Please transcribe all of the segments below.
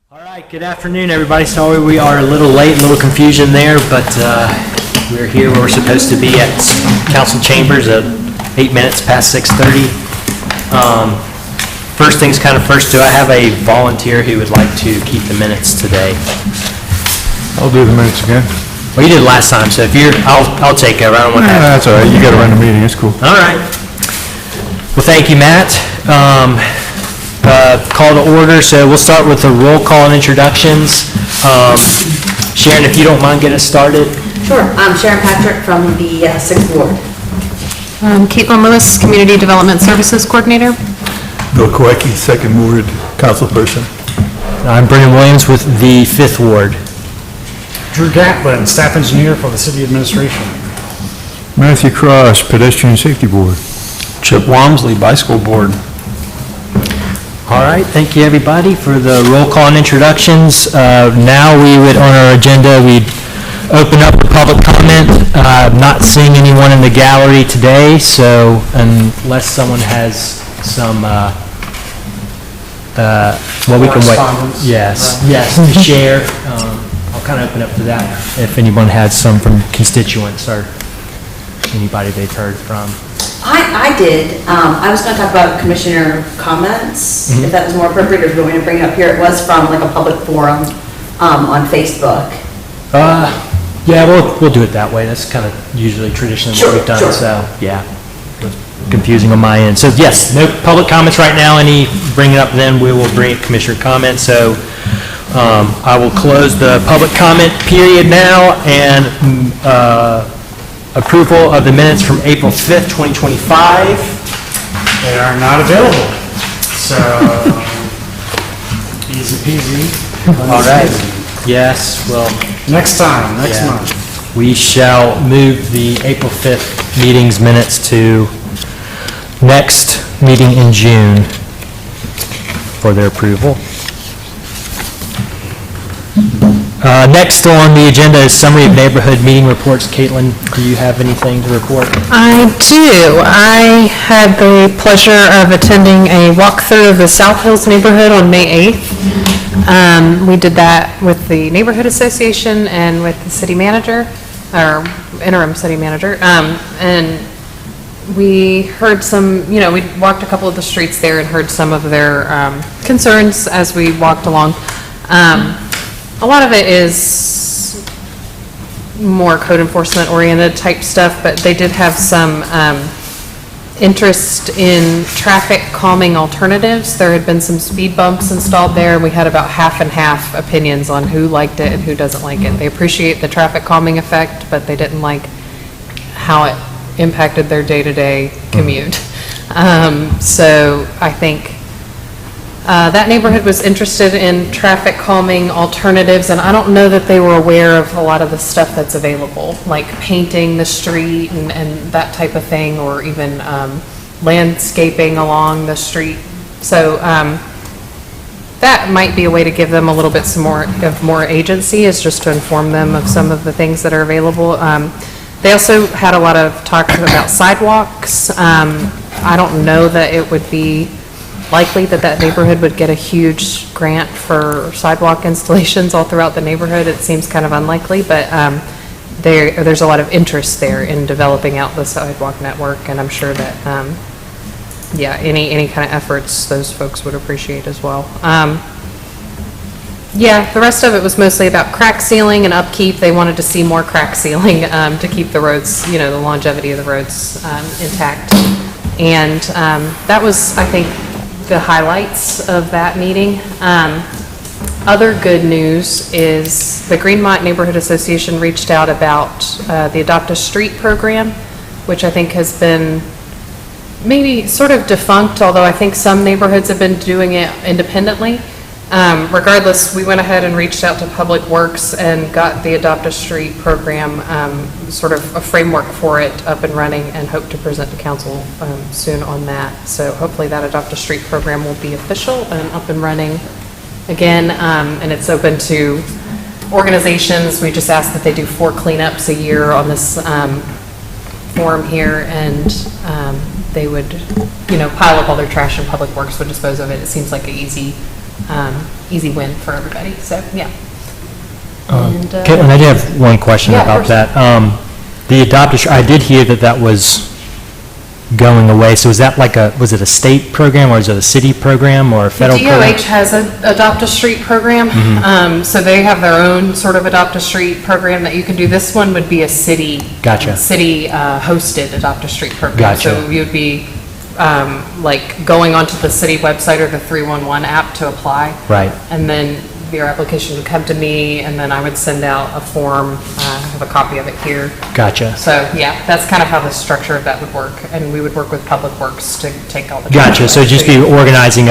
All right, good afternoon, everybody. Sorry we are a little late, a little confusion there, but we're here where we're supposed to be at council chambers at 8 minutes past 6:30. First things kind of first, do I have a volunteer who would like to keep the minutes today? I'll do the minutes again. Well, you did last time, so if you're, I'll take over. I don't want that. That's all right. You got to run the meeting. It's cool. All right. Well, thank you, Matt. Call to order, so we'll start with the roll call and introductions. Sharon, if you don't mind, get us started. Sure. I'm Sharon Patrick from the 6th Ward. Caitlin Lewis, Community Development Services Coordinator. Bill Kowicki, 2nd Ward Councilperson. I'm Brendan Williams with the 5th Ward. Drew Gatlin, Staff Engineer for the City Administration. Matthew Cross, Pedestrian Safety Board. Chip Walmsley, Bicycle Board. All right, thank you, everybody, for the roll call and introductions. Now we would, on our agenda, we'd open up for public comment. Not seeing anyone in the gallery today, so unless someone has some, well, we can wait. Yes, to share. I'll kind of open up to that if anyone has some from constituents or anybody they've heard from. I did. I was going to talk about commissioner comments, if that was more appropriate, or if you want me to bring it up here. It was from like a public forum on Facebook. Yeah, we'll do it that way. That's kind of usually traditionally what we've done, Sure. so, yeah. Confusing on my end. So, yes, no public comments right now. Any bring it up, then we will bring commissioner comments. So, I will close the public comment period now, and approval of the minutes from April 5th, 2025. They are not available. So, easy peasy. All right. Yes, well, Next time, next Yeah. month. we shall move the April 5th meeting's minutes to next meeting in June for their approval. Next on the agenda is summary of neighborhood meeting reports. Caitlin, do you have anything to report? I do. I had the pleasure of attending a walkthrough of the South Hills neighborhood on May 8th. We did that with the Neighborhood Association and with the city manager, or interim city manager. And we heard some, we walked a couple of the streets there and heard some of their concerns as we walked along. A lot of it is more code enforcement oriented type stuff, but they did have some interest in traffic calming alternatives. There had been some speed bumps installed there, and we had about half and half opinions on who liked it and who doesn't like it. They appreciate the traffic calming effect, but they didn't like how it impacted their day-to-day commute. So I think that neighborhood was interested in traffic calming alternatives, and I don't know that they were aware of a lot of the stuff that's available, like painting the street and that type of thing, or even landscaping along the street. So that might be a way to give them a little bit more agency, is just to inform them of some of the things that are available. They also had a lot of talk about sidewalks. I don't know that it would be likely that neighborhood would get a huge grant for sidewalk installations all throughout the neighborhood. It seems kind of unlikely, but there's a lot of interest there in developing out the sidewalk network, and I'm sure that, any kind of efforts those folks would appreciate as well. The rest of it was mostly about crack sealing and upkeep. They wanted to see more crack sealing to keep the roads, the longevity of the roads intact. And that was, I think, the highlights of that meeting. Other good news is the Greenmont Neighborhood Association reached out about the Adopt a Street program, which I think has been maybe sort of defunct, although I think some neighborhoods have been doing it independently. Regardless, we went ahead and reached out to Public Works and got the Adopt a Street program, sort of a framework for it up and running, and hope to present to council soon on that. So hopefully that Adopt a Street program will be official and up and running again, and it's open to organizations. We just ask that they do 4 cleanups a year on this form here, and they would, pile up all their trash, and Public Works would dispose of it. It seems like an easy easy win for everybody, so, yeah. And, Caitlin, I did have one question Yeah, of about course. that. The I did hear that was going away, so is that like was it a state program, or is it a city program, or a The federal program? DOH has a Adopt a Street program, so they have their own sort of Adopt a Street program that you can do. This one would be a city. Gotcha. City hosted Adopt a Street program. Gotcha. So you'd be like going onto the city website or the 311 app to apply. Right. And then your application would come to me, and then I would send out a form. I have a copy of it here. Gotcha. So, yeah, that's kind of how the structure of that would work, and we would work with Public Works to take all the. Gotcha, trash so away. just be organizing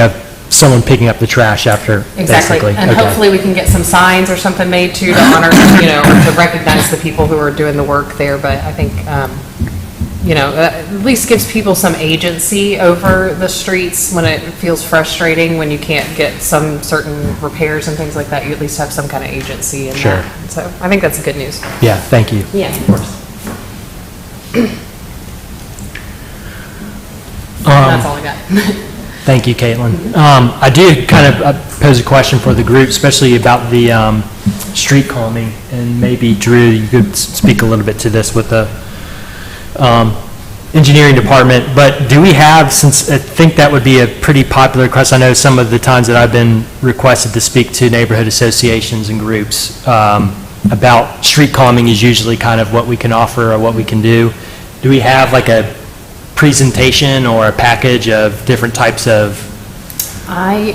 someone picking up the trash after, Exactly, basically. and Okay. hopefully we can get some signs or something made too to honor, to recognize the people who are doing the work there, but I think, at least gives people some agency over the streets when it feels frustrating, when you can't get some certain repairs and things like that, you at least have some kind of agency in Sure. that. So I think that's good news. Yeah, thank you. Yeah, of course. That's all I got. Thank you, Caitlin. I do kind of pose a question for the group, especially about the street calming, and maybe Drew, you could speak a little bit to this with the engineering department, but do we have, since I think that would be a pretty popular request, I know some of the times that I've been requested to speak to neighborhood associations and groups about street calming is usually kind of what we can offer or what we can do. Do we have like a presentation or a package of different types of? I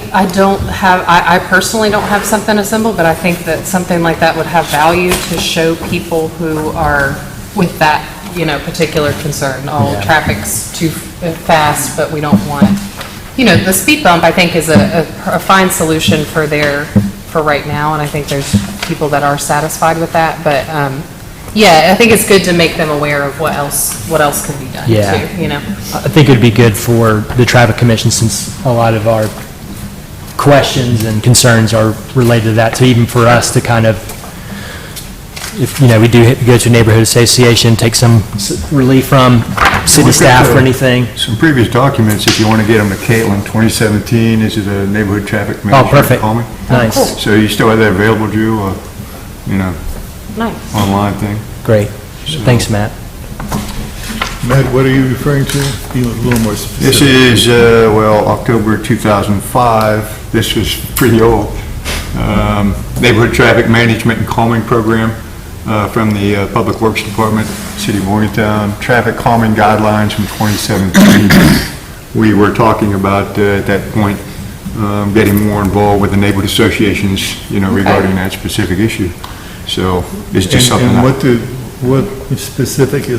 personally don't have something assembled, but I think that something like that would have value to show people who are with that, particular concern. Oh, Yeah. traffic's too fast, but we don't want, the speed bump, I think, is a fine solution for right now, and I think there's people that are satisfied with that, but, yeah, I think it's good to make them aware of what else could be done, Yeah. too, I think it'd be good for the traffic commission, since a lot of our questions and concerns are related to that, so even for us to kind of, if, we do go to a neighborhood association, take some relief from city We've got staff or the- anything. Some previous documents, if you want to get them to Caitlin, 2017, this is a neighborhood traffic Oh, management perfect. calming. Nice, So you still have that available, Drew, nice. online thing? great. Thanks, Matt. Matt, what are you referring to? Be a little more specific. This is, October 2005. This was pretty old. Neighborhood Traffic Management and Calming Program from the Public Works Department, City of Morgantown. Traffic Calming Guidelines from 2017. We were talking about, at that point, getting more involved with the neighborhood associations, regarding that specific issue. So it's just something. And that- what specifically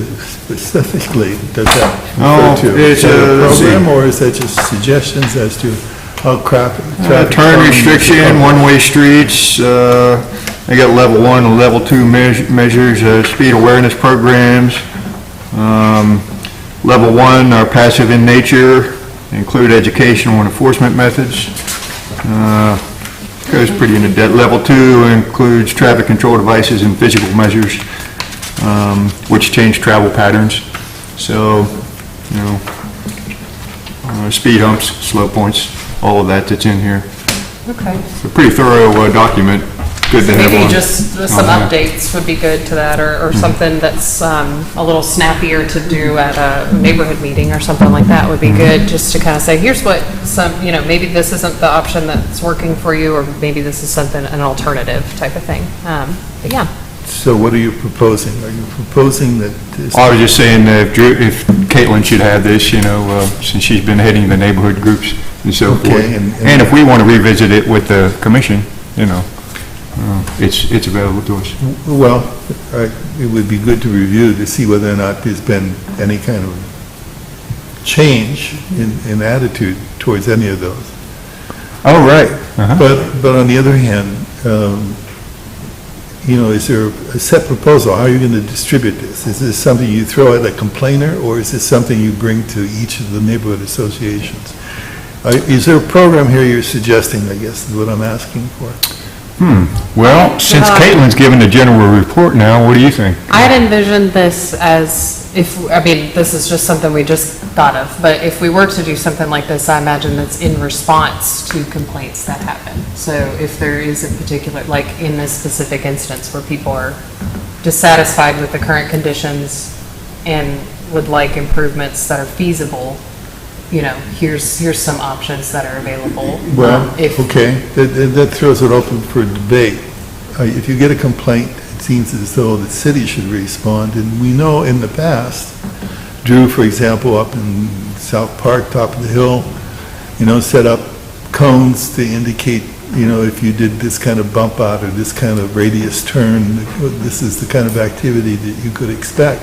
does that Oh, refer to? it's, Is that a let's see. program, or is that just suggestions as to how traffic? Turn restriction, one-way streets, they got level 1 and level 2 measures, speed awareness programs. Level 1 are passive in nature, include educational and enforcement methods. Goes pretty into depth. Level 2 includes traffic control devices and physical measures, which change travel patterns. So, speed humps, slow points, all of that's in here. Okay. It's a pretty thorough document, good to have on. Maybe just some on there. updates would be good to that, or something that's a little snappier to do at a neighborhood meeting or something like that would be good, just to kind of say, here's what maybe this isn't the option that's working for you, or maybe this is something, an alternative type of thing. But yeah. So what are you proposing? Are you proposing that this? I was just saying that if Caitlin should have this, since she's been heading the neighborhood groups and so forth. Okay, and- And if we want to revisit it with the commission, it's available to us. Well, it would be good to review to see whether or not there's been any kind of change in attitude towards any of those. Oh, right. But on the other hand, is there a set proposal? How are you going to distribute this? Is this something you throw at a complainer, or is this something you bring to each of the neighborhood associations? Is there a program here you're suggesting, I guess, is what I'm asking for? Well, since Caitlin's given the general report now, what do you think? I had envisioned this as this is just something we just thought of, but if we were to do something like this, I imagine that's in response to complaints that happen. So if there is a particular, like in this specific instance where people are dissatisfied with the current conditions and would like improvements that are feasible, here's some options that are available. Well, If- okay, that throws it open for debate. If you get a complaint, it seems as though the city should respond, and we know in the past, Drew, for example, up in South Park, top of the hill, set up cones to indicate, if you did this kind of bump out or this kind of radius turn, this is the kind of activity that you could expect,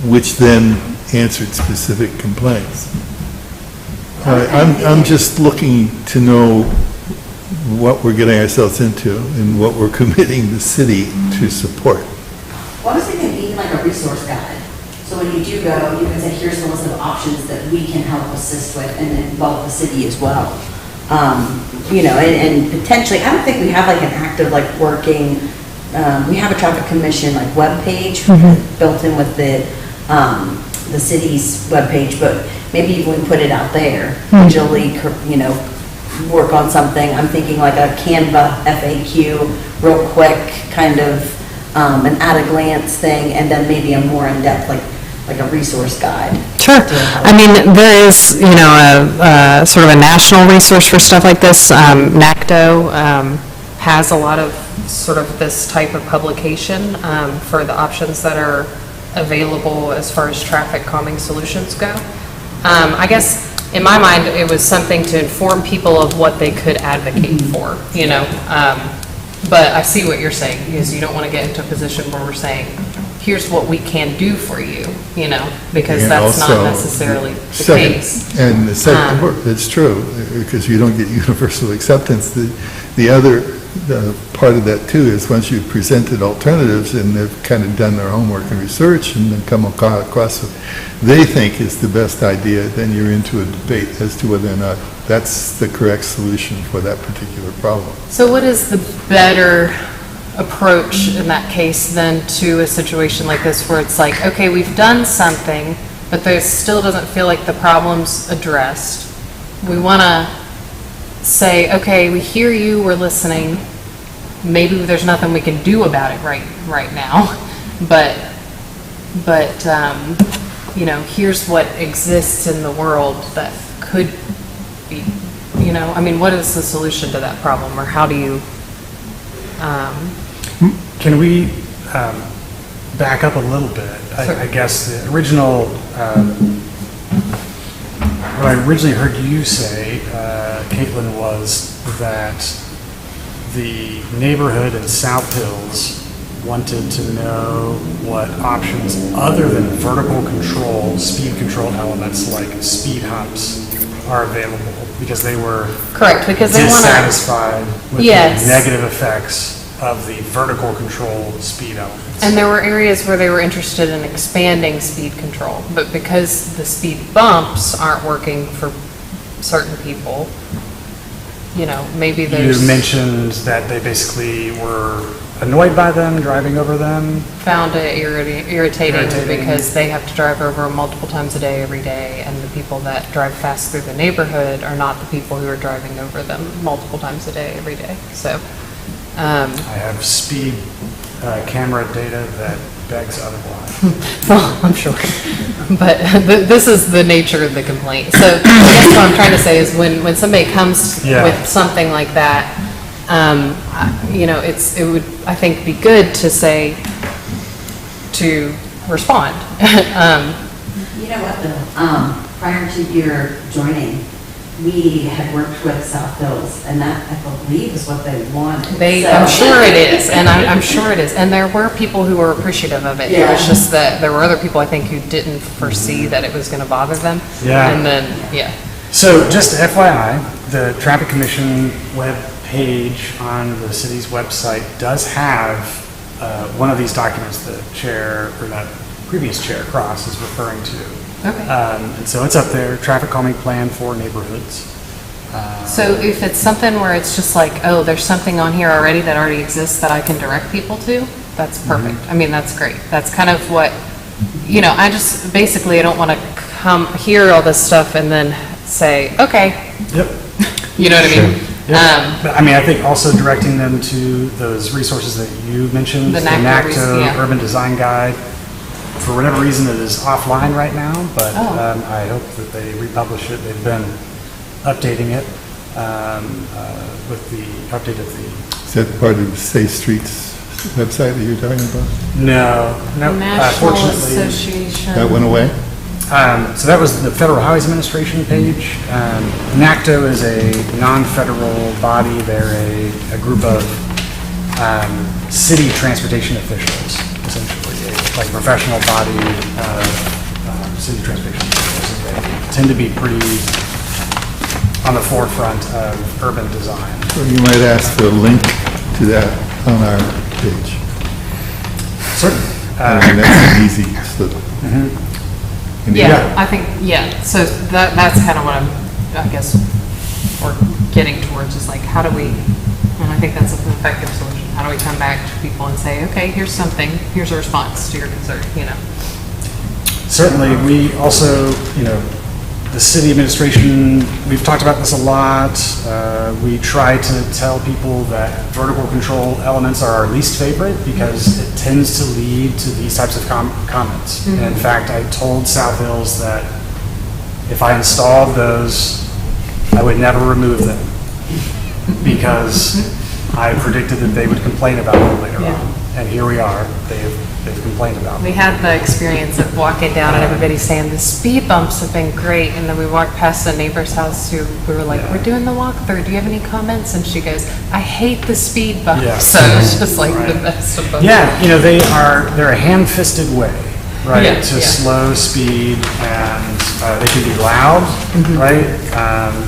which then answered specific complaints. I'm just looking to know what we're getting ourselves into and what we're committing the city to support. Well, I was thinking even like a resource guide. So when you do go, you can say, here's the list of options that we can help assist with and involve the city as well. And potentially, I don't think we have like an active, like working, we have a traffic commission like webpage built in with the city's webpage, but maybe even we put it out there, digitally, work on something. I'm thinking like a Canva FAQ, real quick, kind of an at-a-glance thing, and then maybe a more in-depth, like a resource guide. Sure. I mean, there is, a sort of a national resource for stuff like this. NACDO has a lot of sort of this type of publication for the options that are available as far as traffic calming solutions go. I guess in my mind, it was something to inform people of what they could advocate for, but I see what you're saying, is you don't want to get into a position where we're saying, here's what we can do for you, because And that's not also, necessarily the second- case. And the second, that's true, because you don't get universal acceptance. The other part of that too is once you've presented alternatives and they've kind of done their homework and research and then come across what they think is the best idea, then you're into a debate as to whether or not that's the correct solution for that particular problem. So what is the better approach in that case than to a situation like this where it's like, okay, we've done something, but there still doesn't feel like the problem's addressed. We want to say, okay, we hear you, we're listening. Maybe there's nothing we can do about it right now, but here's what exists in the world that could be, what is the solution to that problem, or how do you? Can we back up a little bit? I guess the original, what I originally heard you say, Caitlin, was that the neighborhood in South Hills wanted to know what options other than vertical control, speed control elements like speed humps are available, because they were Correct, because they want to. dissatisfied with Yes. the negative effects of the vertical control speed elements. And there were areas where they were interested in expanding speed control, but because the speed bumps aren't working for certain people, maybe there's. You mentioned that they basically were annoyed by them, driving over them. Found it irritating because they have to drive over multiple times a day, every day, and the people that drive fast through the neighborhood are not the people who are driving over them multiple times a day, every day, so. I have speed camera data that begs otherwise. Well, I'm sure. But this is the nature of the complaint. So I guess what I'm trying to say is when somebody comes Yeah. with something like that, it would, I think, be good to say, to respond. You know what, though? Prior to your joining, we had worked with South Hills, and that, I believe, is what they wanted. I'm sure it is, and I'm sure it is. And there were people who were appreciative of it. It was Yeah. just that there were other people, I think, who didn't foresee that it was going to bother them. Yeah. And then, yeah. So just FYI, the Traffic Commission web page on the city's website does have one of these documents the chair, or that previous chair, Cross, is referring to. Okay. And so it's up there, traffic calming plan for neighborhoods. So So if it's something where it's just like, oh, there's something on here already that already exists that I can direct people to, that's perfect. I mean, that's great. That's kind of what, I just, basically, I don't want to come hear all this stuff and then say, okay, Yep. you know what I mean? Yep. But I mean, I think also directing them to those resources that you mentioned, The the NACTO, NACTO yeah. Urban Design Guide. For whatever reason, it is offline right now, but Oh. I hope that they republish it. They've been updating it with the update of the. Is that part of the Safe Streets website that you're talking about? No, National fortunately. Association. That went away? So that was the Federal Highways Administration page. NACTO is a non-federal body. They're a group of city transportation officials, essentially, like professional body of city transportation officials. And they tend to be pretty on the forefront of urban design. Or you might ask for a link to that on our page. Certainly. I mean, that's an easy slip. Yeah, I think, so that's kind of what I guess, we're getting towards, is like, how do we, and I think that's an effective solution, how do we come back to people and say, okay, here's something, here's a response to your concern, Certainly, we also, the city administration, we've talked about this a lot. We try to tell people that vertical control elements are our least favorite because it tends to lead to these types of comments. And in fact, I told South Hills that if I installed those, I would never remove them because I predicted that they would complain about them later on. And here we are, they've complained about them. We had the experience of walking down and everybody saying, the speed bumps have been great, and then we walked past a neighbor's house who, we were like, we're doing the walkthrough, do you have any comments? And she goes, I hate the speed bumps. Yeah. So it's just like the best of both. Yeah, they're a hand-fisted way, right, Yeah, to yeah. slow speed, and they can be loud, right?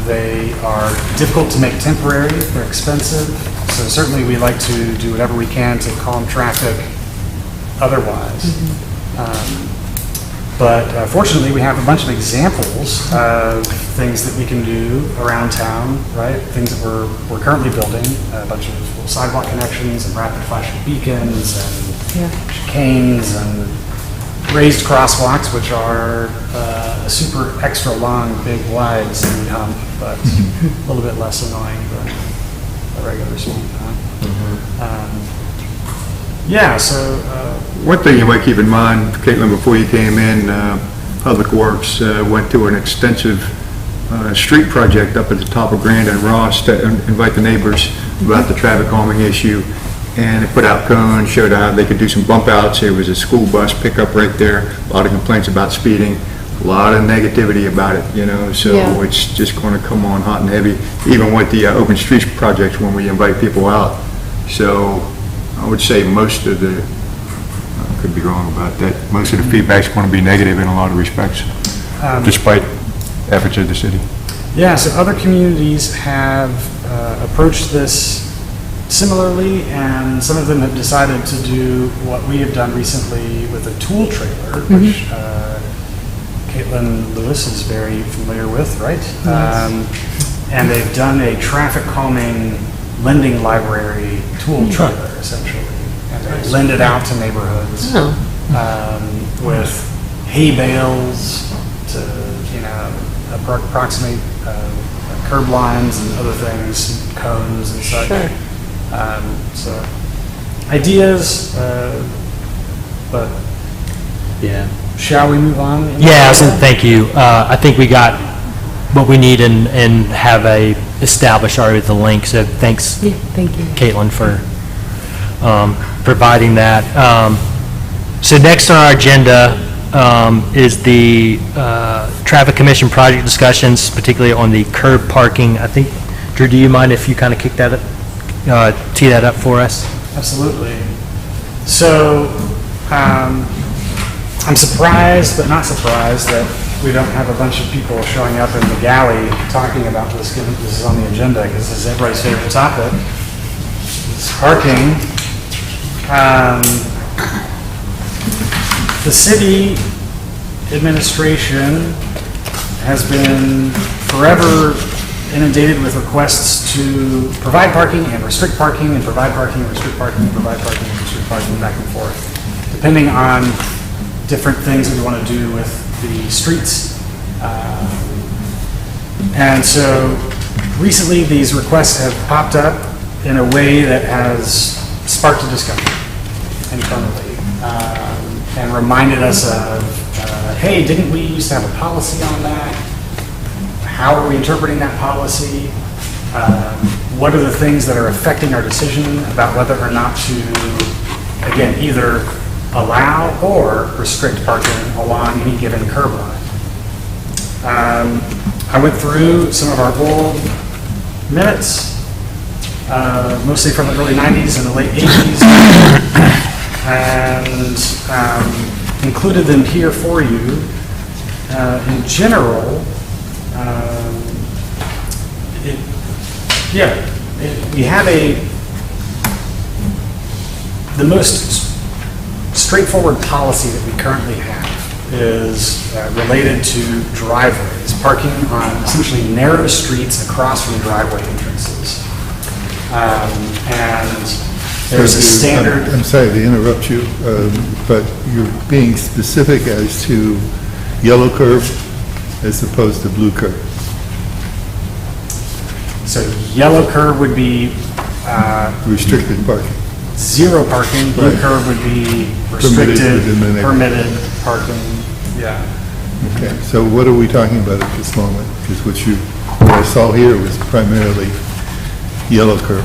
They are difficult to make temporary, they're expensive, so certainly we like to do whatever we can to calm traffic otherwise. But fortunately, we have a bunch of examples of things that we can do around town, right? Things that we're currently building, a bunch of little sidewalk connections and rapid flashing beacons and chicanes and raised crosswalks, which are a super extra long, big, wide speed hump, but a little bit less annoying than a regular speed hump. One thing you might keep in mind, Caitlin, before you came in, Public Works went through an extensive street project up at the top of Grand and Ross to invite the neighbors about the traffic calming issue. And they put out cones, showed how they could do some bump outs. There was a school bus pickup right there, a lot of complaints about speeding, a lot of negativity about it, so it's just going to come on hot and heavy, even with the open streets project when we invite people out. So I would say most of the, I could be wrong about that, most of the feedback's going to be negative in a lot of respects, despite efforts of the city. Yeah, so other communities have approached this similarly, and some of them have decided to do what we have done recently with a tool trailer, which Caitlin Lewis is very familiar with, right? And they've done a traffic calming lending library tool trailer, essentially. And they lend it out to neighborhoods with hay bales to, approximate curb lines and other things, cones and such. So ideas, but shall we move on? Thank you. I think we got what we need and have established already with the link, so thanks, Thank you. Caitlin, for providing that. So next on our agenda is the Traffic Commission project discussions, particularly on the curb parking. I think, Drew, do you mind if you kind of tee that up for us? Absolutely. So, I'm surprised, but not surprised, that we don't have a bunch of people showing up in the galley talking about this, given this is on the agenda, because this is everybody's favorite topic. It's parking. The city administration has been forever inundated with requests to provide parking and restrict parking and provide parking and restrict parking and provide parking and restrict parking back and forth, depending on different things that we want to do with the streets. And so recently these requests have popped up in a way that has sparked a discussion internally and reminded us of, hey, didn't we used to have a policy on that? How are we interpreting that policy? What are the things that are affecting our decision about whether or not to, again, either allow or restrict parking along any given curb line? I went through some of our old minutes, mostly from the early 90s and the late 80s, and included them here for you. In general, we have the most straightforward policy that we currently have is related to driveways, parking on essentially narrow streets across from driveway entrances. And there's a standard. I'm sorry to interrupt you, but you're being specific as to yellow curb as opposed to blue curb. So yellow curb would be Restricted parking. zero parking, blue Right. curb would be Permitted restricted, within the neighborhood. permitted parking, yeah. Okay, so what are we talking about at this moment? Because what I saw here was primarily yellow curb.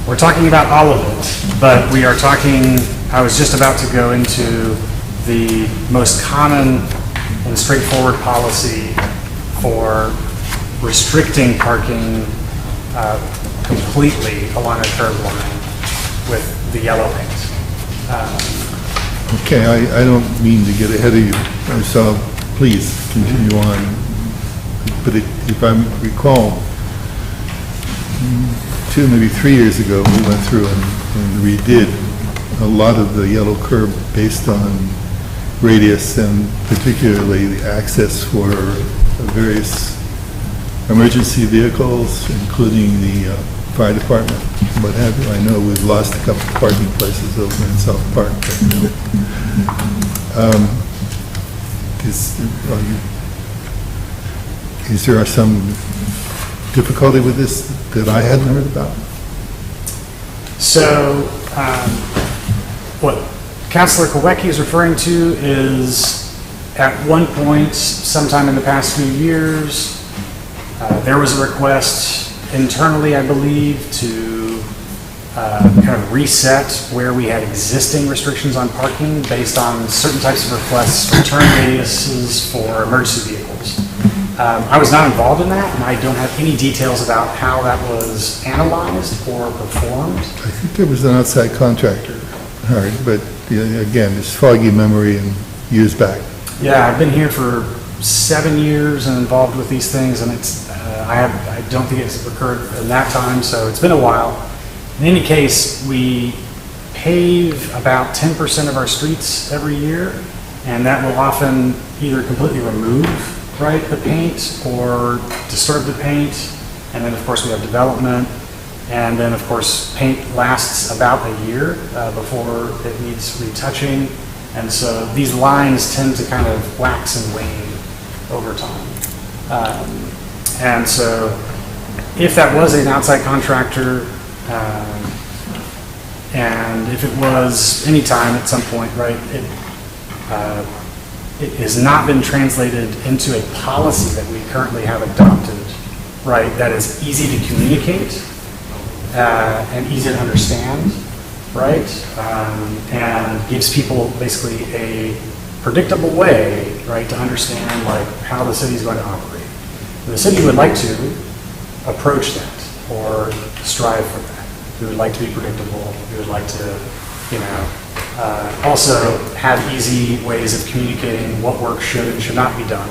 We're talking about all of it, but we are talking, I was just about to go into the most common and straightforward policy for restricting parking completely along a curb line with the yellow paint. Okay, I don't mean to get ahead of you, so please continue on. But if I recall, 2, maybe 3 years ago, we went through and redid a lot of the yellow curb based on radius and particularly the access for various emergency vehicles, including the fire department, what have you. I know we've lost a couple of parking places over in South Park. Is there some difficulty with this that I hadn't heard about? So, what Councilor Kowecki is referring to is, at one point, sometime in the past few years, there was a request internally, I believe, to kind of reset where we had existing restrictions on parking based on certain types of requests for turn radiuses for emergency vehicles. I was not involved in that, and I don't have any details about how that was analyzed or performed. I think there was an outside contractor hired, but again, it's foggy memory and years back. Yeah, I've been here for 7 years and involved with these things, and it's I don't think it's occurred in that time, so it's been a while. In any case, we pave about 10% of our streets every year, and that will often either completely remove, right, the paint or disturb the paint. And then, of course, we have development. And then, of course, paint lasts about a year before it needs retouching. And so these lines tend to kind of wax and wane over time. And so if that was an outside contractor, and if it was any time at some point, right, it has not been translated into a policy that we currently have adopted, right, that is easy to communicate and easy to understand, right, and gives people basically a predictable way, right, to understand like how the city is going to operate. The city would like to approach that or strive for that. We would like to be predictable. We would like to, also have easy ways of communicating what work should and should not be done,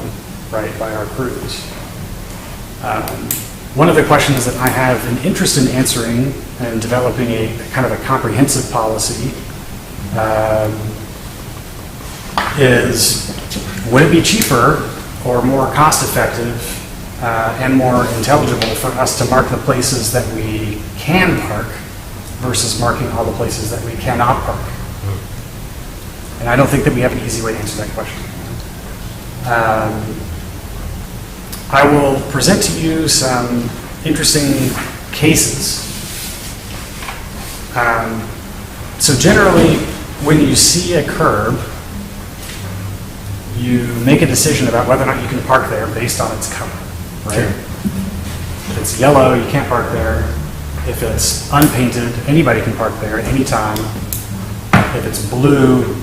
right, by our crews. One of the questions that I have an interest in answering and developing a kind of a comprehensive policy is, would it be cheaper or more cost-effective and more intelligible for us to mark the places that we can park versus marking all the places that we cannot park. And I don't think that we have an easy way to answer that question. I will present to you some interesting cases. So generally, when you see a curb, you make a decision about whether or not you can park there based on its color, right? If it's yellow, you can't park there. If it's unpainted, anybody can park there at any time. If it's blue,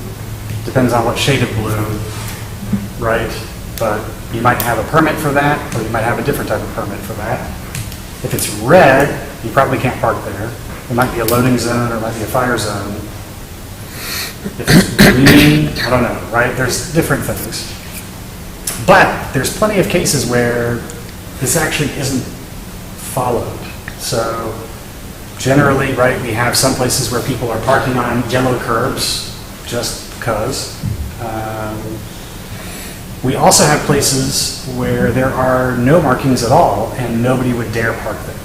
depends on what shade of blue, right? But you might have a permit for that, or you might have a different type of permit for that. If it's red, you probably can't park there. It might be a loading zone, or it might be a fire zone. If it's green, I don't know, right? There's different things. But there's plenty of cases where this actually isn't followed. So generally, right, we have some places where people are parking on yellow curbs just because. We also have places where there are no markings at all and nobody would dare park there.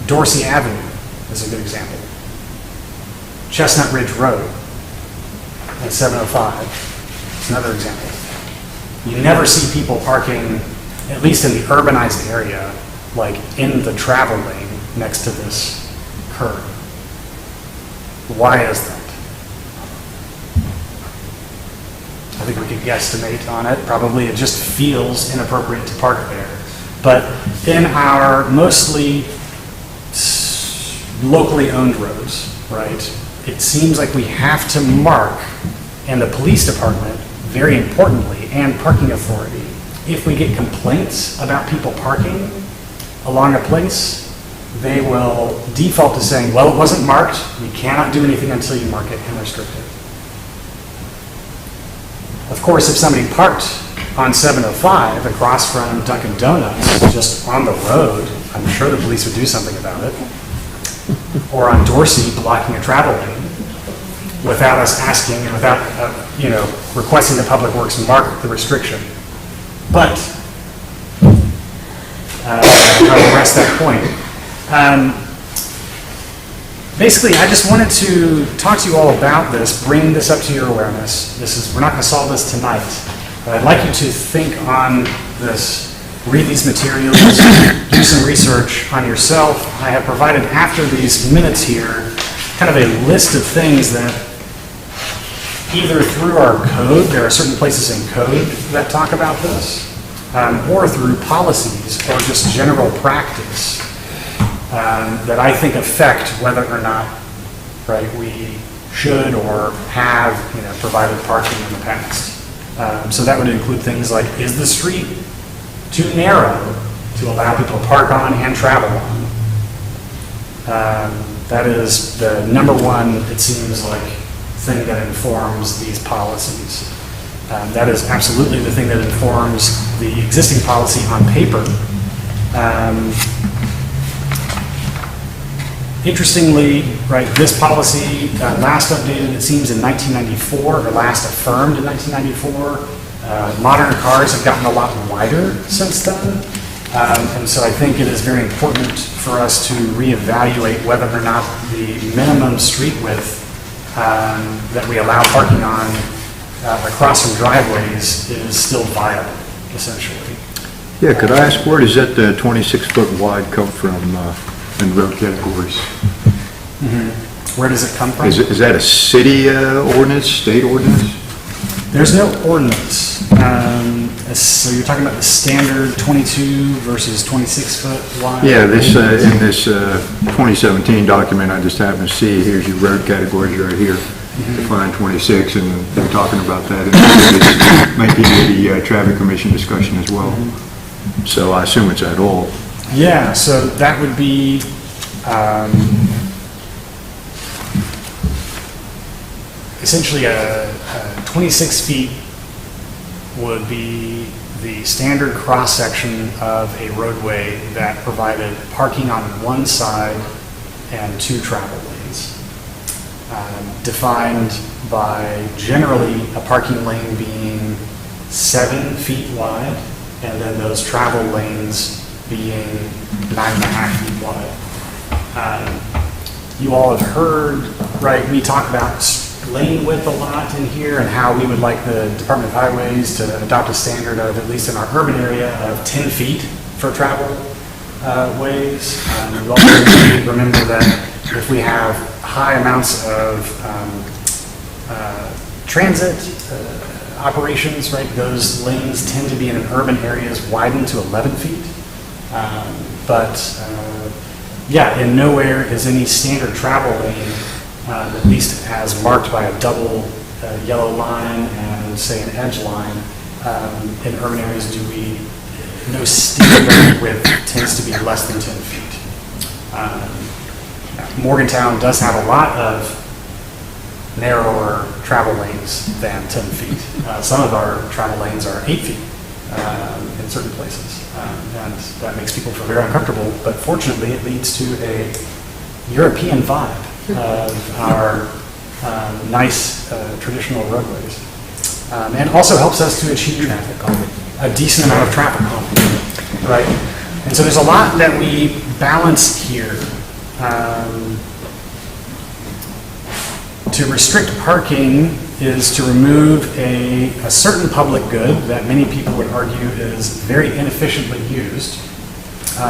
Dorsey Avenue is a good example. Chestnut Ridge Road at 705 is another example. You never see people parking, at least in the urbanized area, like in the travel lane next to this curb. Why is that? I think we could guesstimate on it. Probably it just feels inappropriate to park there. But in our mostly locally owned roads, right, it seems like we have to mark, and the police department, very importantly, and parking authority, if we get complaints about people parking along a place, they will default to saying, well, it wasn't marked, you cannot do anything until you mark it and restrict it. Of course, if somebody parked on 705 across from Dunkin' Donuts, just on the road, I'm sure the police would do something about it. Or on Dorsey, blocking a travel lane, without us asking, and without, requesting the Public Works mark the restriction. But, I'll rest that point. Basically, I just wanted to talk to you all about this, bring this up to your awareness. We're not going to solve this tonight, but I'd like you to think on this, read these materials, do some research on yourself. I have provided, after these minutes here, kind of a list of things that either through our code, there are certain places in code that talk about this, or through policies or just general practice that I think affect whether or not, right, we should or have, provided parking in the past. So that would include things like, is the street too narrow to allow people to park on and travel on? That is the number one, it seems like, thing that informs these policies. That is absolutely the thing that informs the existing policy on paper. Interestingly, right, this policy last updated, it seems, in 1994, or last affirmed in 1994. Modern cars have gotten a lot wider since then. And so I think it is very important for us to reevaluate whether or not the minimum street width that we allow parking on across from driveways is still viable, essentially. Yeah, could I ask, where does that 26-foot wide come from in road categories? Where does it come from? Is that a city ordinance, state ordinance? There's no ordinance. So you're talking about the standard 22 versus 26-foot wide? Yeah, this in this 2017 document I just happened to see, here's your road categories right here, define 26, and they're talking about that in the 1980 Traffic Commission discussion as well. So I assume it's at all. Yeah, so that would be essentially a 26 feet would be the standard cross-section of a roadway that provided parking on one side and two travel lanes. Defined by generally a parking lane being 7 feet wide and then those travel lanes being 9.5 feet wide. You all have heard, right, me talk about lane width a lot in here and how we would like the Department of Highways to adopt a standard of, at least in our urban area, of 10 feet for travel ways. We also need to remember that if we have high amounts of transit operations, right, those lanes tend to be in urban areas widened to 11 feet. Yeah, in nowhere is any standard travel lane, at least as marked by a double yellow line and say an edge line. In urban areas, no standard width tends to be less than 10 feet. Morgantown does have a lot of narrower travel lanes than 10 feet. Some of our travel lanes are 8 feet in certain places. And that makes people feel very uncomfortable, but fortunately it leads to a European vibe of our nice traditional roadways. And also helps us to achieve a decent amount of traffic calming, right? And so there's a lot that we balance here. To restrict parking is to remove a certain public good that many people would argue is very inefficiently used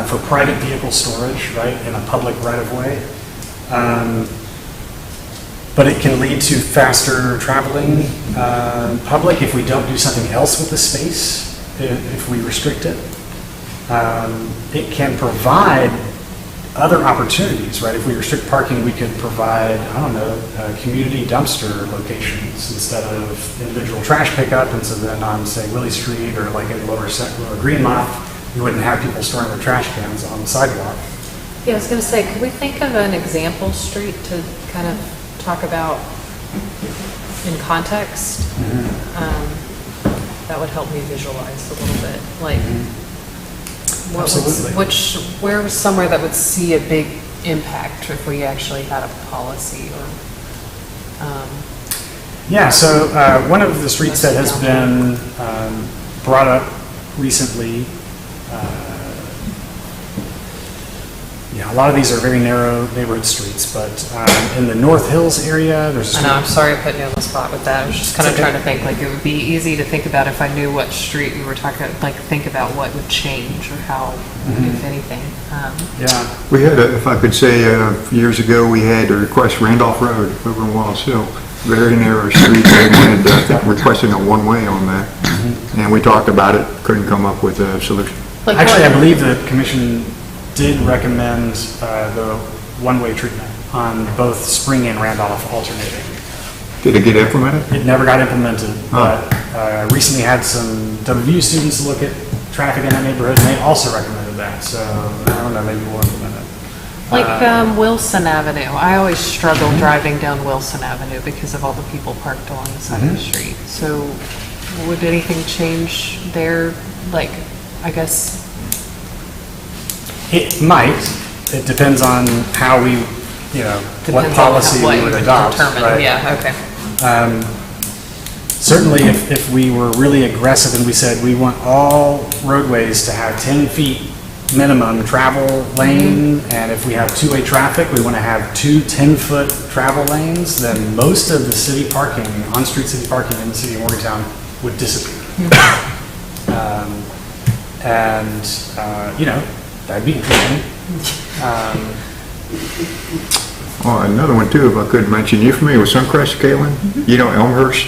for private vehicle storage, right, in a public right-of-way. But it can lead to faster traveling public if we don't do something else with the space, if we restrict it. It can provide other opportunities, right? If we restrict parking, we could provide, I don't know, community dumpster locations instead of individual trash pickup. And so then on, say, Willie Street or like in Lower Greenmount, you wouldn't have people storing their trash cans on the sidewalk. Yeah, I was going to say, could we think of an example street to kind of talk about in context? That would help me visualize a little bit. Like, Absolutely. where was somewhere that would see a big impact if we actually had a policy or? Yeah, so one of the streets that has been brought up recently, yeah, a lot of these are very narrow neighborhood streets, but in the North Hills area, there's a I know, I'm sorry I put you on the spot with that. I was just kind of trying to think, like, it would be easy to think about if I knew what street we were talking, like, think about what would change or how, if anything. Yeah. We had, if I could say, years ago, we had to request Randolph Road over in Wallace Hill. Very narrow street. They wanted, I think, requesting a one-way on that. And we talked about it, couldn't come up with a solution. Like, Actually, I believe the commission did recommend the one-way treatment on both Spring and Randolph alternating. Did it get implemented? It never got implemented, but I recently had some WVU students look at traffic in that neighborhood, and they also recommended that, so I don't know, maybe we'll implement it. Like Wilson Avenue, I always struggle driving down Wilson Avenue because of all the people parked along the side of the street. So would anything change there? Like, I guess. It might. It depends on how we, what policy we would adopt. Right? Yeah, okay. Certainly, if we were really aggressive and we said we want all roadways to have 10 feet minimum travel lane, and if we have two-way traffic, we want to have two 10-foot travel lanes, then most of the city parking, on-street city parking in the city of Morgantown would disappear. That'd be interesting. Oh, another one too, if I could mention, you familiar with Suncrest, Caitlin? You know Elmhurst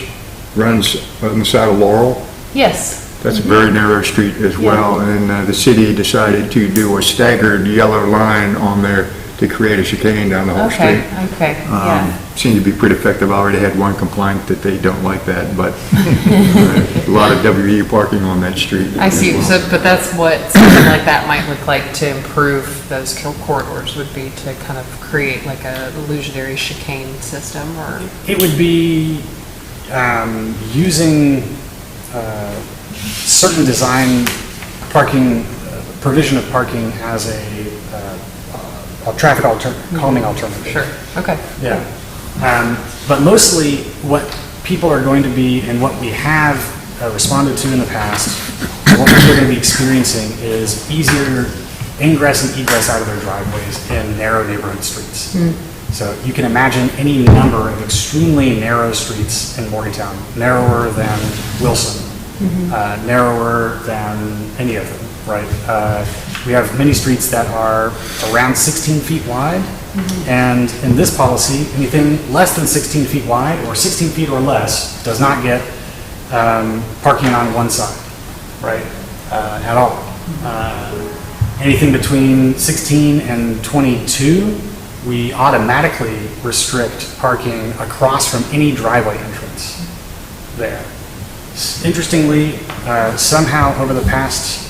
runs on the side of Laurel? Yes. That's a very narrow street as well, and the city decided to do a staggered yellow line on there to create a chicane down the whole street. Okay, yeah. Seemed to be pretty effective. I already had one complaint that they don't like that, but a lot of WE parking on that street. I see, as well. but that's what something like that might look like to improve those corridors, would be to kind of create like a illusionary chicane system, or? It would be using certain design parking, provision of parking as a traffic calming alternative. Sure, okay. Yeah. But mostly what people are going to be, and what we have responded to in the past, what people are going to be experiencing is easier ingress and egress out of their driveways in narrow neighborhood streets. So you can imagine any number of extremely narrow streets in Morgantown, narrower than Wilson, narrower than any of them, right? We have many streets that are around 16 feet wide, and in this policy, anything less than 16 feet wide or 16 feet or less does not get parking on one side, right, at all. Anything between 16 and 22, we automatically restrict parking across from any driveway entrance there. Interestingly, somehow over the past,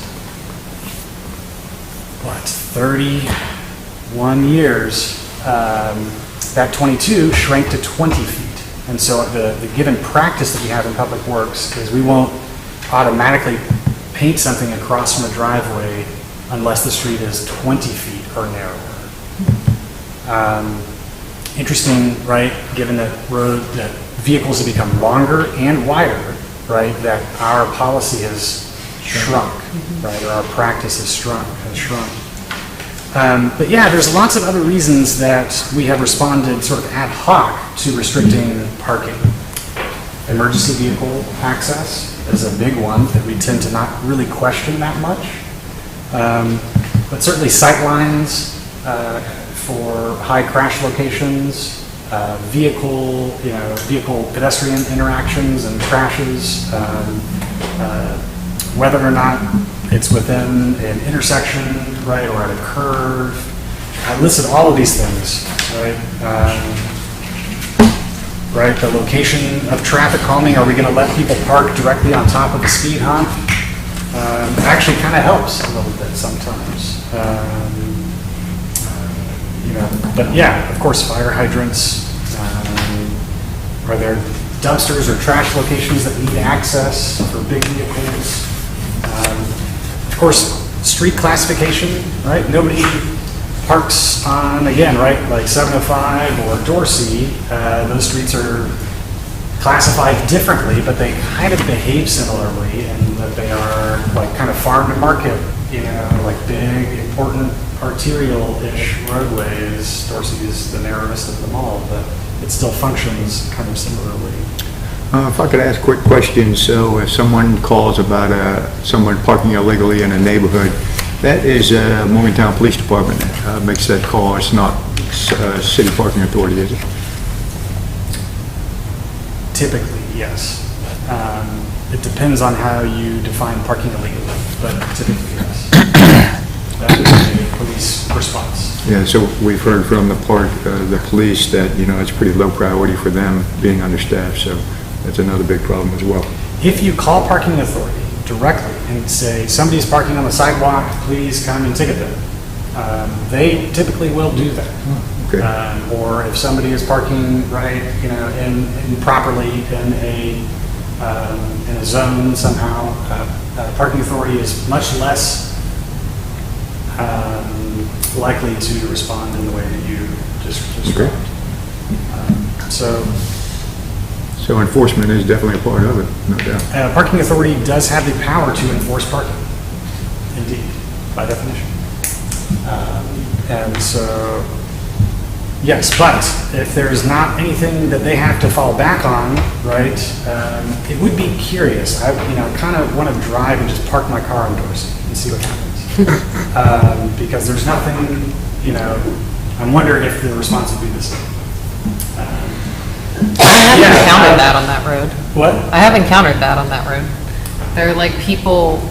31 years, that 22 shrank to 20 feet. And so the given practice that we have in Public Works is we won't automatically paint something across from a driveway unless the street is 20 feet or narrower. Interesting, right, given that vehicles have become longer and wider, right, that our policy has shrunk, right, or our practice has shrunk. But yeah, there's lots of other reasons that we have responded sort of ad hoc to restricting parking. Emergency vehicle access is a big one that we tend to not really question that much. But certainly sight lines for high crash locations, vehicle pedestrian interactions and crashes, whether or not it's within an intersection, right, or at a curve. I listed all of these things, right? Right, the location of traffic calming. Are we going to let people park directly on top of the speed hump? It actually kind of helps a little bit sometimes. But yeah, of course, fire hydrants. Are there dumpsters or trash locations that need access for big vehicles? Of course, street classification, right? Nobody parks on, again, right, like 705 or Dorsey. Those streets are classified differently, but they kind of behave similarly, and that they are like kind of farm to market, like big, important arterial-ish roadways. Dorsey is the narrowest of them all, but it still functions kind of similarly. If I could ask a quick question, so if someone calls about someone parking illegally in a neighborhood, that is Morgantown Police Department makes that call. It's not City Parking Authority, is it? Typically, yes. It depends on how you define parking illegally, but typically, yes. That is a police response. Yeah, so we've heard from the police that, it's pretty low priority for them being understaffed, so that's another big problem as well. If you call parking authority directly and say, somebody's parking on the sidewalk, please come and ticket them, they typically will do that. Okay. Or if somebody is parking right, improperly in a zone somehow, parking authority is much less likely to respond in the way that you just described. So enforcement is definitely a part of it, no doubt. Parking authority does have the power to enforce parking, indeed, by definition. And so, yes, but if there is not anything that they have to fall back on, right, it would be curious. I kind of want to drive and just park my car on Dorsey and see what happens. Because there's nothing, I'm wondering if the response would be the same. I haven't encountered that on that road. What? I have encountered that on that road. There are like people,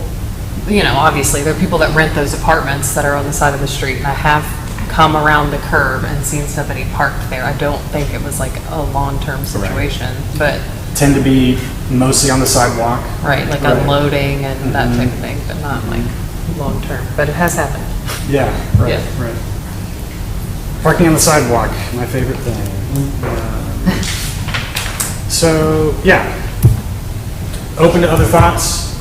obviously there are people that rent those apartments that are on the side of the street, and I have come around the curb and seen somebody parked there. I don't think it was like a long-term situation, but Tend to be mostly on the sidewalk. right, like unloading and that type of thing, but not like long-term. But it has happened. Yeah, right, Yeah. right. Parking on the sidewalk, my favorite thing. So, yeah. Open to other thoughts?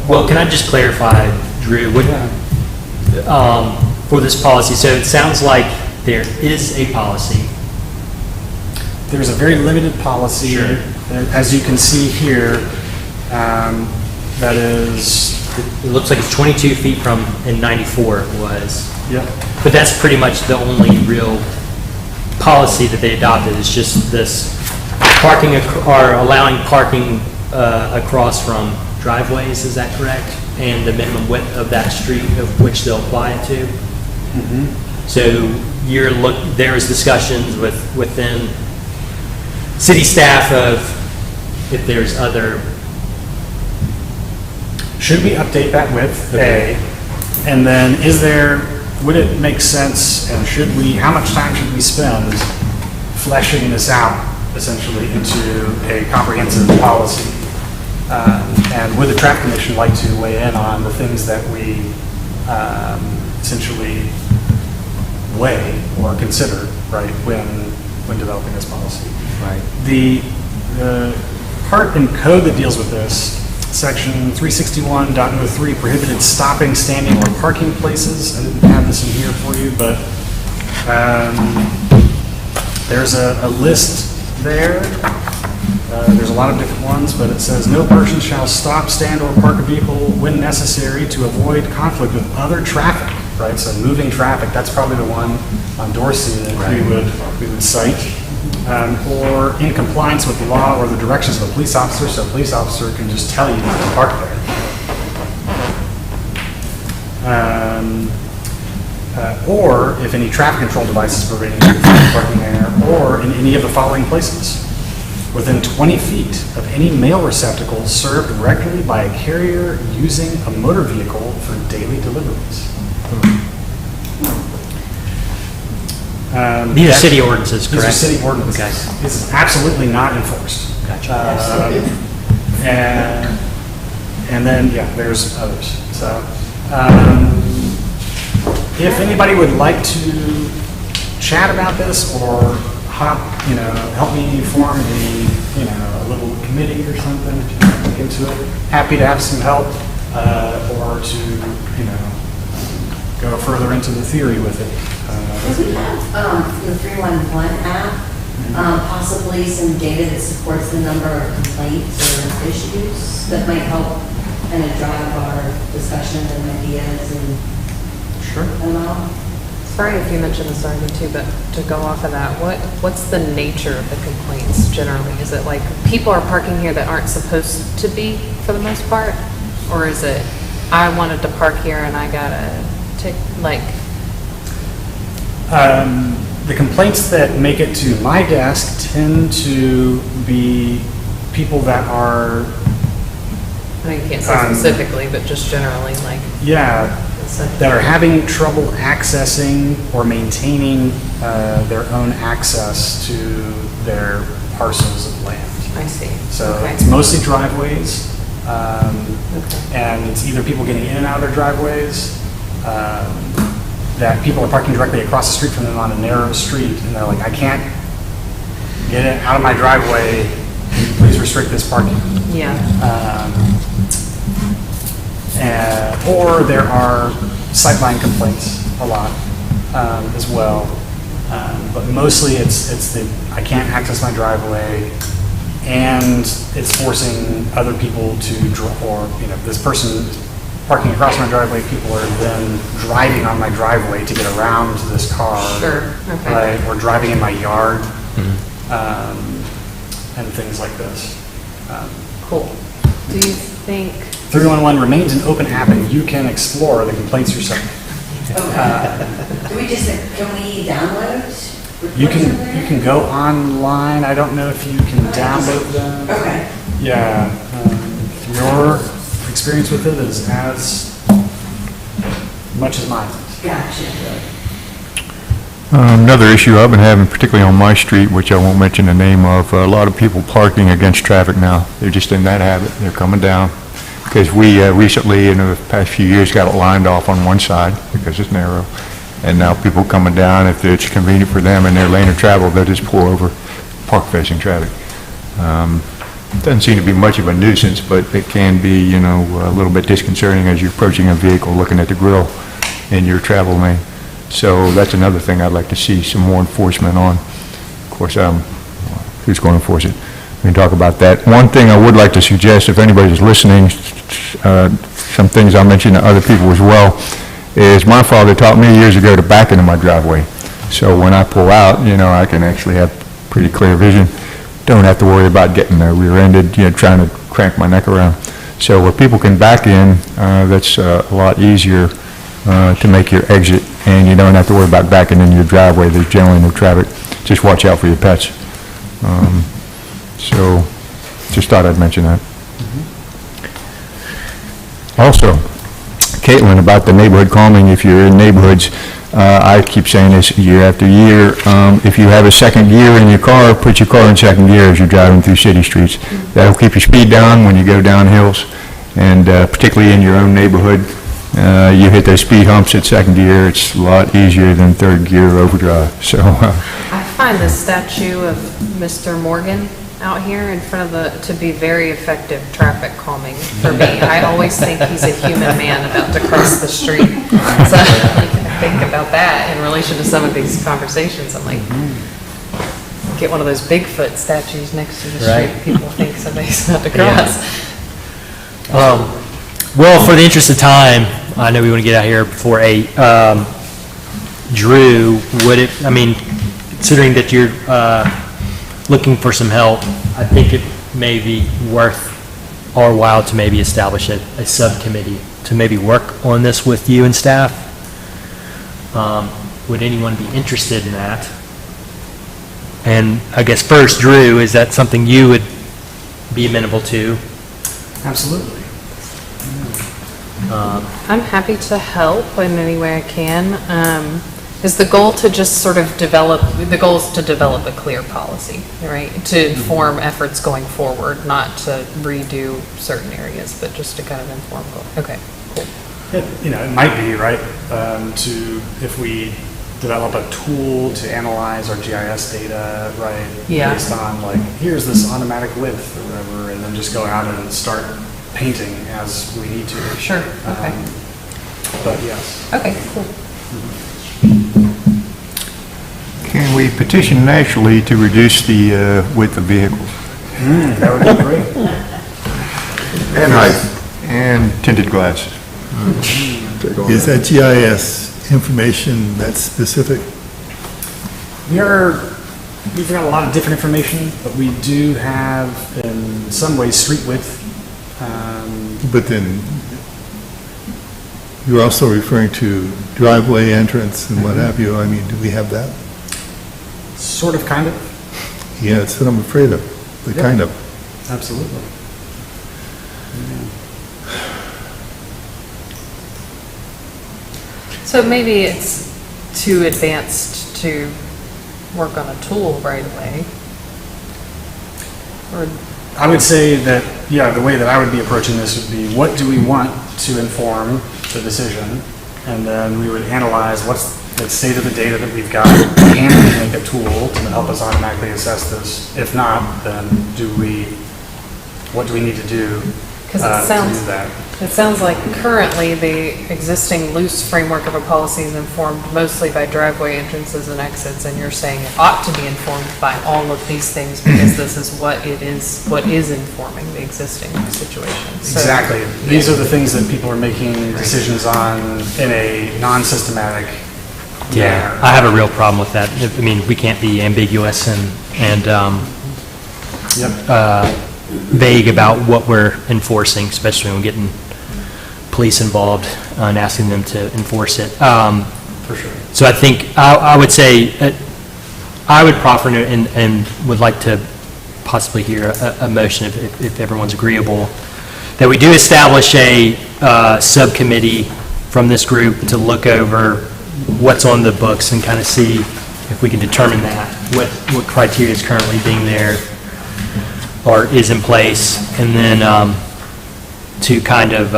Well, can I just clarify, Drew, for this policy? So it sounds like there is a policy. There's a very limited policy, Sure. as you can see here, that is it looks like it's 22 feet from, and 94 it was. Yep. But that's pretty much the only real policy that they adopted, is just this parking, or allowing parking across from driveways, is that correct? And the minimum width of that street of which they'll apply it to? So there is discussions within city staff of if there's other. Should we update that with A? And then would it make sense, and how much time should we spend fleshing this out essentially into a comprehensive policy? And would the traffic commission like to weigh in on the things that we essentially weigh or consider, right, when developing this policy? Right. The part in code that deals with this, section 361.03, prohibited stopping, standing, or parking places. I didn't have this in here for you, but there's a list there. There's a lot of different ones, but it says, no person shall stop, stand, or park a vehicle when necessary to avoid conflict with other traffic, right? So moving traffic, that's probably the one on Dorsey that we would cite. Or in compliance with the law or the directions of a police officer, so a police officer can just tell you not to park there. Or if any traffic control device is preventing you from parking there, or in any of the following places: within 20 feet of any mail receptacle served regularly by a carrier using a motor vehicle for daily deliveries. These are city ordinances, correct? These are city ordinances. Okay. This is absolutely not enforced. Gotcha. And then, yeah, there's others. So, if anybody would like to chat about this or help me form a little committee or something to look into it, happy to have some help, or to, go further into the theory with it. We have the 311 app, possibly some data that supports the number of complaints or issues that might help kind of drive our discussion and ideas and all. Sorry if you mentioned this already too, but to go off of that, what's the nature of the complaints generally? Is it like people are parking here that aren't supposed to be for the most part? Or is it, I wanted to park here and I got a the complaints that make it to my desk tend to be people that are, I know you can't say specifically, but just generally that are having trouble accessing or maintaining their own access to their parcels of land. I see. So Okay. it's mostly driveways, Okay. and it's either people getting in and out of their driveways, that people are parking directly across the street from them on a narrow street, and they're like, I can't get it out of my driveway, can you please restrict this parking? Yeah. Or there are sightline complaints a lot as well, but mostly it's the I can't access my driveway, and it's forcing other people to this person is parking across my driveway, people are then driving on my driveway to get around to this car. Sure, okay. Right, or driving in my yard, and things like this. Cool. Do you think, 311 remains an open app, and you can explore the complaints yourself. Okay. Can we download? You can go online. I don't know if you can download them. Okay. Yeah. Your experience with it is as much as mine is. Gotcha. Another issue I've been having, particularly on my street, which I won't mention the name of, a lot of people parking against traffic now. They're just in that habit. They're coming down. Because we recently, in the past few years, got it lined off on one side because it's narrow. And now people coming down, if it's convenient for them in their lane of travel, they'll just pull over, park facing traffic. Doesn't seem to be much of a nuisance, but it can be, a little bit disconcerting as you're approaching a vehicle, looking at the grill in your travel lane. So that's another thing I'd like to see some more enforcement on. Of course, who's going to enforce it? We can talk about that. One thing I would like to suggest, if anybody's listening, some things I'll mention to other people as well, is my father taught me years ago to back into my driveway. So when I pull out, I can actually have pretty clear vision. Don't have to worry about getting rear-ended, trying to crank my neck around. So where people can back in, that's a lot easier to make your exit, and you don't have to worry about backing into your driveway. There's generally no traffic. Just watch out for your pets. So just thought I'd mention that. Also, Caitlin, about the neighborhood calming, if you're in neighborhoods, I keep saying this year after year, if you have a second gear in your car, put your car in second gear as you're driving through city streets. That'll keep your speed down when you go down hills, and particularly in your own neighborhood, you hit those speed humps at second gear, it's a lot easier than third gear overdrive. So I find the statue of Mr. Morgan out here in front of to be very effective traffic calming for me. I always think he's a human man about to cross the street. So I think about that in relation to some of these conversations. I'm like, get one of those Bigfoot statues next to the Right. street. People think somebody's about to cross. Well, for the interest of time, I know we want to get out here before 8. Drew, considering that you're looking for some help, I think it may be worth our while to maybe establish a subcommittee to maybe work on this with you and staff. Would anyone be interested in that? And I guess first, Drew, is that something you would be amenable to? Absolutely. I'm happy to help in any way I can. Is the goal to just sort of develop a clear policy, right? To inform efforts going forward, not to redo certain areas, but just to kind of inform. Okay, cool. It might be, right, if we develop a tool to analyze our GIS data, right? Yeah. Based on here's this automatic width or whatever, and then just go out and start painting as we need to. Sure, okay. But yes. Okay, cool. can we petition nationally to reduce the width of vehicles? That would be great. And height. And tinted glasses. Is that GIS information that's specific? We've got a lot of different information, but we do have, in some ways, street width. But then you're also referring to driveway entrance and what have you. I mean, do we have that? Sort of, kind of. Yeah, that's what I'm afraid of, but Yep. kind of. Absolutely. So maybe it's too advanced to work on a tool right away. Or, I would say that, the way that I would be approaching this would be, what do we want to inform the decision? And then we would analyze what's the state of the data that we've got. Can we make a tool to help us automatically assess this? If not, then what do we need to do because to do that? it sounds like currently the existing loose framework of a policy is informed mostly by driveway entrances and exits, and you're saying it ought to be informed by all of these things because this is what is informing the existing situation. So- Exactly. These are the things that people are making decisions on in a non-systematic Yeah, manner. I have a real problem with that. I mean, we can't be ambiguous and Yep. vague about what we're enforcing, especially when we're getting police involved and asking them to enforce it. For sure. So I think, I would say, I would proffer and would like to possibly hear a motion, if everyone's agreeable, that we do establish a subcommittee from this group to look over what's on the books and kind of see if we can determine that, what criteria is currently being there or is in place, and then to kind of,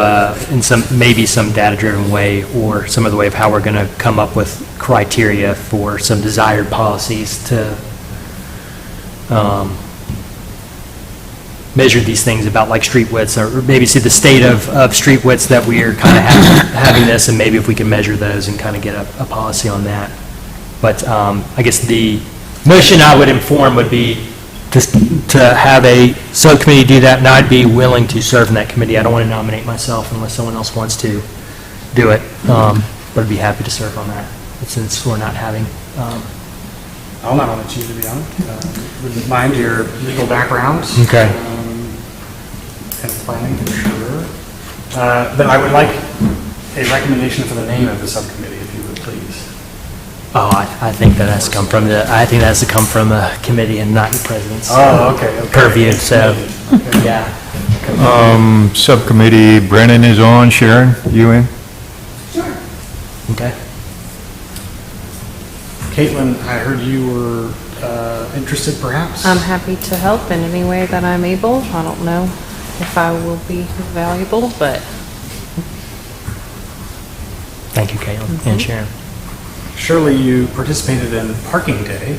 in maybe some data-driven way or some other way of how we're going to come up with criteria for some desired policies to measure these things about like street widths, or maybe see the state of street widths that we are kind of having this, and maybe if we can measure those and kind of get a policy on that. But I guess the motion I would inform would be to to have a subcommittee do that, and I'd be willing to serve in that committee. I don't want to nominate myself unless someone else wants to do it, but I'd be happy to serve on that, since we're not having, I'll nominate you, to be honest. Wouldn't mind your legal background. Okay. And planning, for sure. But I would like a recommendation for the name of the subcommittee, if you would, please. oh, I think that has to come from a committee and not the president's Okay. purview, so, yeah. Subcommittee, Brennan is on, Sharon, you in? Okay. Caitlin, I heard you were interested, perhaps? I'm happy to help in any way that I'm able. I don't know if I will be valuable, but Thank you, Caitlin and Sharon. Surely you participated in Parking Day.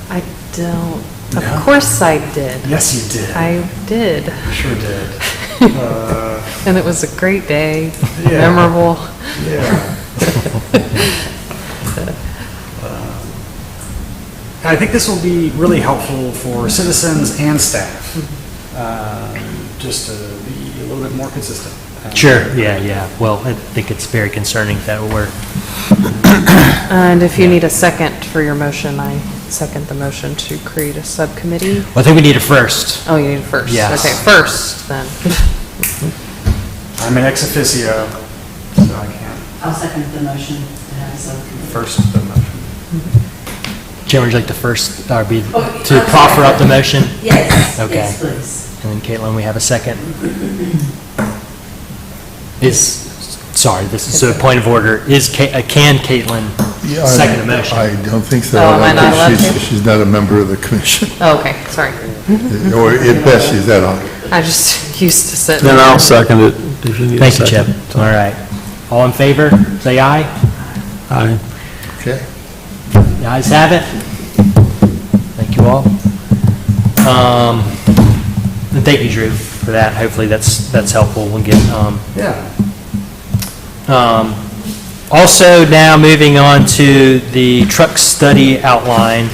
I don't. No? Of course I did. Yes, you did. I did. Sure did. And it was a great day, Yeah. memorable. Yeah. I think this will be really helpful for citizens and staff, just to be a little bit more consistent. Sure, yeah. Well, I think it's very concerning that we're, And if you need a second for your motion, I second the motion to create a subcommittee. well, I think we need it first. Oh, you need it first? Yes. Okay, first, then. I'm an ex officio, so I can't I'll second the motion to have a subcommittee. first the motion. Jim, would you like to first, or be, Oh, to I'm proffer sorry. up the motion? Yes, Okay. yes, please. And then Caitlin, we have a second. Sorry, this is a point of order. Can Caitlin Yeah, second a motion? I don't think so. Oh, am I don't not think allowed she's- to? She's not a member of the commission, Oh, okay, sorry. or at best, she's that on. I just used to sit. Then I'll second it if you need a Thank you, second. Chip. All right. All in favor, say aye. Aye. Okay. The ayes have it. Thank you all. And thank you, Drew, for that. Hopefully that's helpful. We'll get, Yeah. also now moving on to the truck study outline,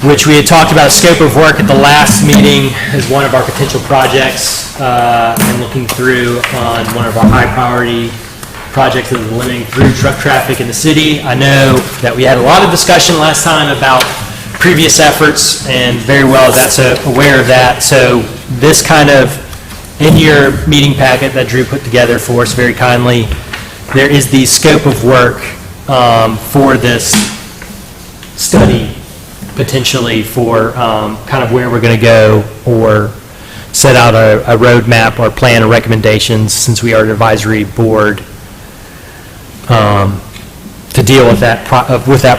which we had talked about scope of work at the last meeting as one of our potential projects, and looking through on one of our high priority projects that is limiting through truck traffic in the city. I know that we had a lot of discussion last time about previous efforts, and very well that's aware of that. So this kind of, in your meeting packet that Drew put together for us very kindly, there is the scope of work for this study, potentially for kind of where we're going to go, or set out a roadmap or plan or recommendations, since we are an advisory board, to deal with that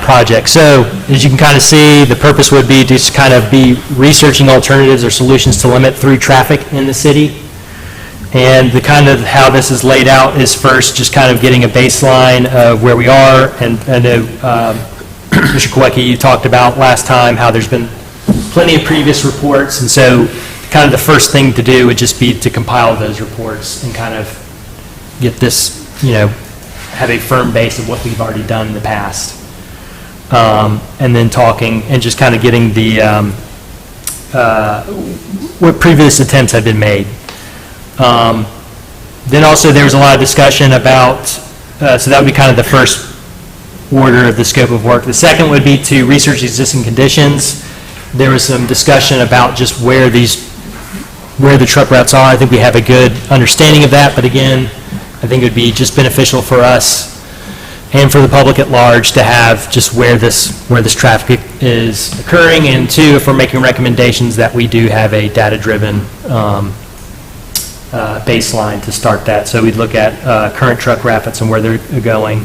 project. So, as you can kind of see, the purpose would be to just kind of be researching alternatives or solutions to limit through traffic in the city. And the kind of how this is laid out is first just kind of getting a baseline of where we are. And I know, Mr. Kowecki, you talked about last time how there's been plenty of previous reports. And so kind of the first thing to do would just be to compile those reports and kind of get this, have a firm base of what we've already done in the past. And then talking and just kind of getting the, what previous attempts have been made. Then also there was a lot of discussion about, so that would be kind of the first order of the scope of work. The second would be to research existing conditions. There was some discussion about just where the truck routes are. I think we have a good understanding of that, but again, I think it would be just beneficial for us and for the public at large to have just where this traffic is occurring, and two, if we're making recommendations, that we do have a data-driven baseline to start that. So we'd look at current truck routes and where they're going.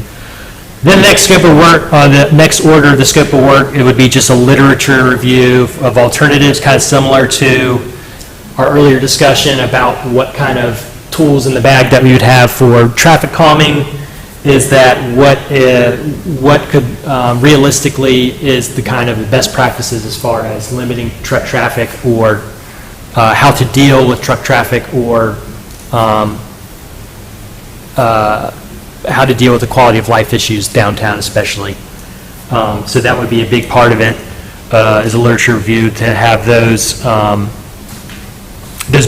Then the next scope of work, the next order of the scope of work, it would be just a literature review of alternatives, kind of similar to our earlier discussion about what kind of tools in the bag that we would have for traffic calming. Is that what could realistically is the kind of best practices as far as limiting truck traffic, or how to deal with truck traffic, or how to deal with the quality of life issues downtown especially. So that would be a big part of it. as a literature review, to have those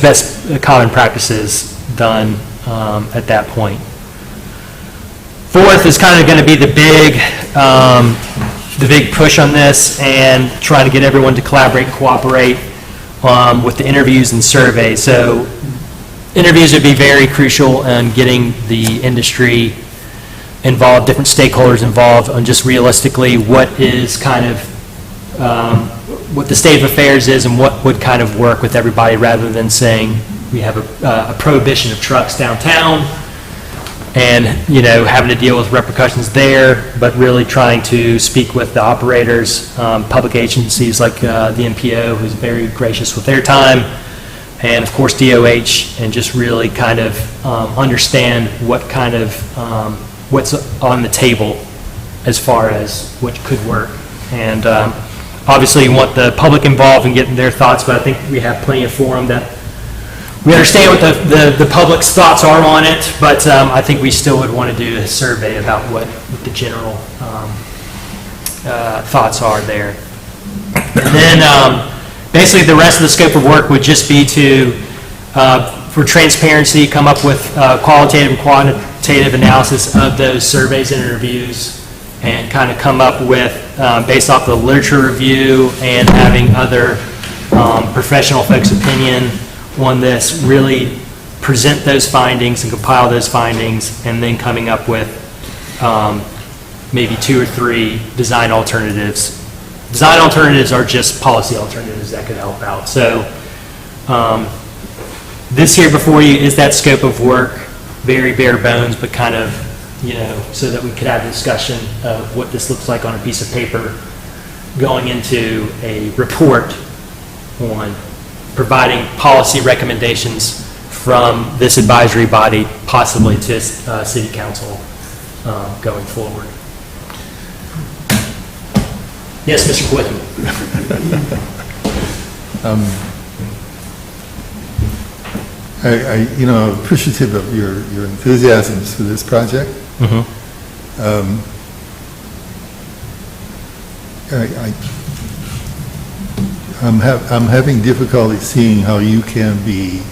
best common practices done at that point. Fourth is kind of going to be the big push on this, and trying to get everyone to collaborate and cooperate with the interviews and surveys. So interviews would be very crucial in getting the industry involved, different stakeholders involved, on just realistically what is kind of, what the state of affairs is and what would kind of work with everybody, rather than saying we have a prohibition of trucks downtown and, having to deal with repercussions there, but really trying to speak with the operators, public agencies like the NPO, who's very gracious with their time, and of course DOH, and just really kind of understand what kind of, what's on the table as far as what could work. And obviously you want the public involved and getting their thoughts, but I think we have plenty of forum that we understand what the public's thoughts are on it, but I think we still would want to do a survey about what the general thoughts are there. And then basically the rest of the scope of work would just be to, for transparency, come up with qualitative and quantitative analysis of those surveys and interviews, and kind of come up with, based off the literature review and having other professional folks' opinion on this, really present those findings and compile those findings, and then coming up with maybe 2 or 3 design alternatives. Design alternatives are just policy alternatives that could help out. So this here before you is that scope of work, very bare bones, but kind of, so that we could have a discussion of what this looks like on a piece of paper going into a report on providing policy recommendations from this advisory body, possibly to city council going forward. Yes, Mr. Quinn. I'm appreciative of your enthusiasms for this project. I'm having difficulty seeing how you can be,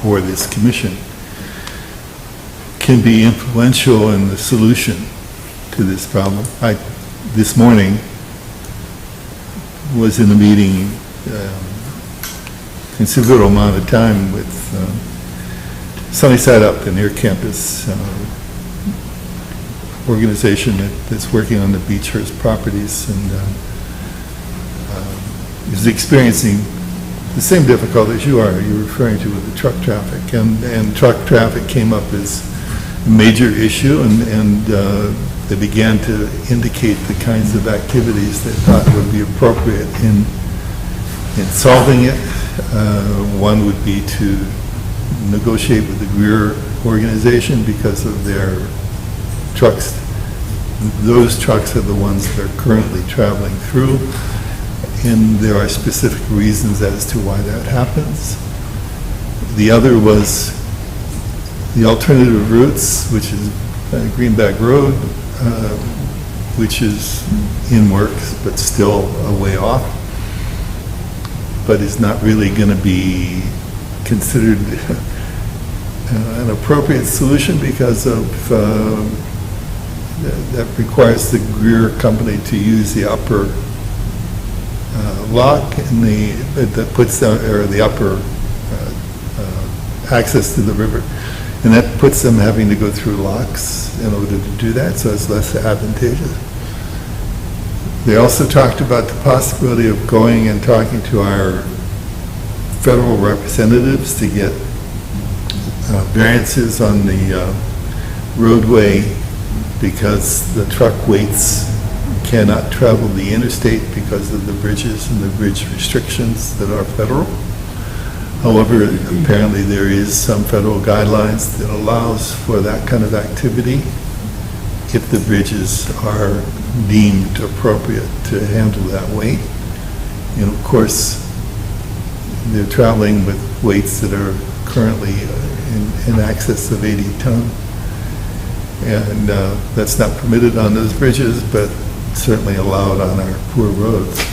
or this commission, can be influential in the solution to this problem. This morning, was in a meeting considerable amount of time with Sunnyside Up, the near campus organization that's working on the Beechhurst properties, and is experiencing the same difficulties you are. You're referring to with the truck traffic, and truck traffic came up as a major issue, and they began to indicate the kinds of activities they thought would be appropriate in solving it. One would be to negotiate with the Greer organization because of their trucks. Those trucks are the ones that are currently traveling through, and there are specific reasons as to why that happens. The other was the alternative routes, which is Greenback Road, which is in works, but still a way off, but is not really going to be considered an appropriate solution because of that requires the Greer company to use the upper lock and that puts the upper access to the river, and that puts them having to go through locks in order to do that, so it's less advantageous. They also talked about the possibility of going and talking to our federal representatives to get variances on the roadway because the truck weights cannot travel the interstate because of the bridges and the bridge restrictions that are federal. However, apparently there is some federal guidelines that allows for that kind of activity if the bridges are deemed appropriate to handle that weight. And of course, they're traveling with weights that are currently in excess of 80 ton. And that's not permitted on those bridges, but certainly allowed on our poor roads.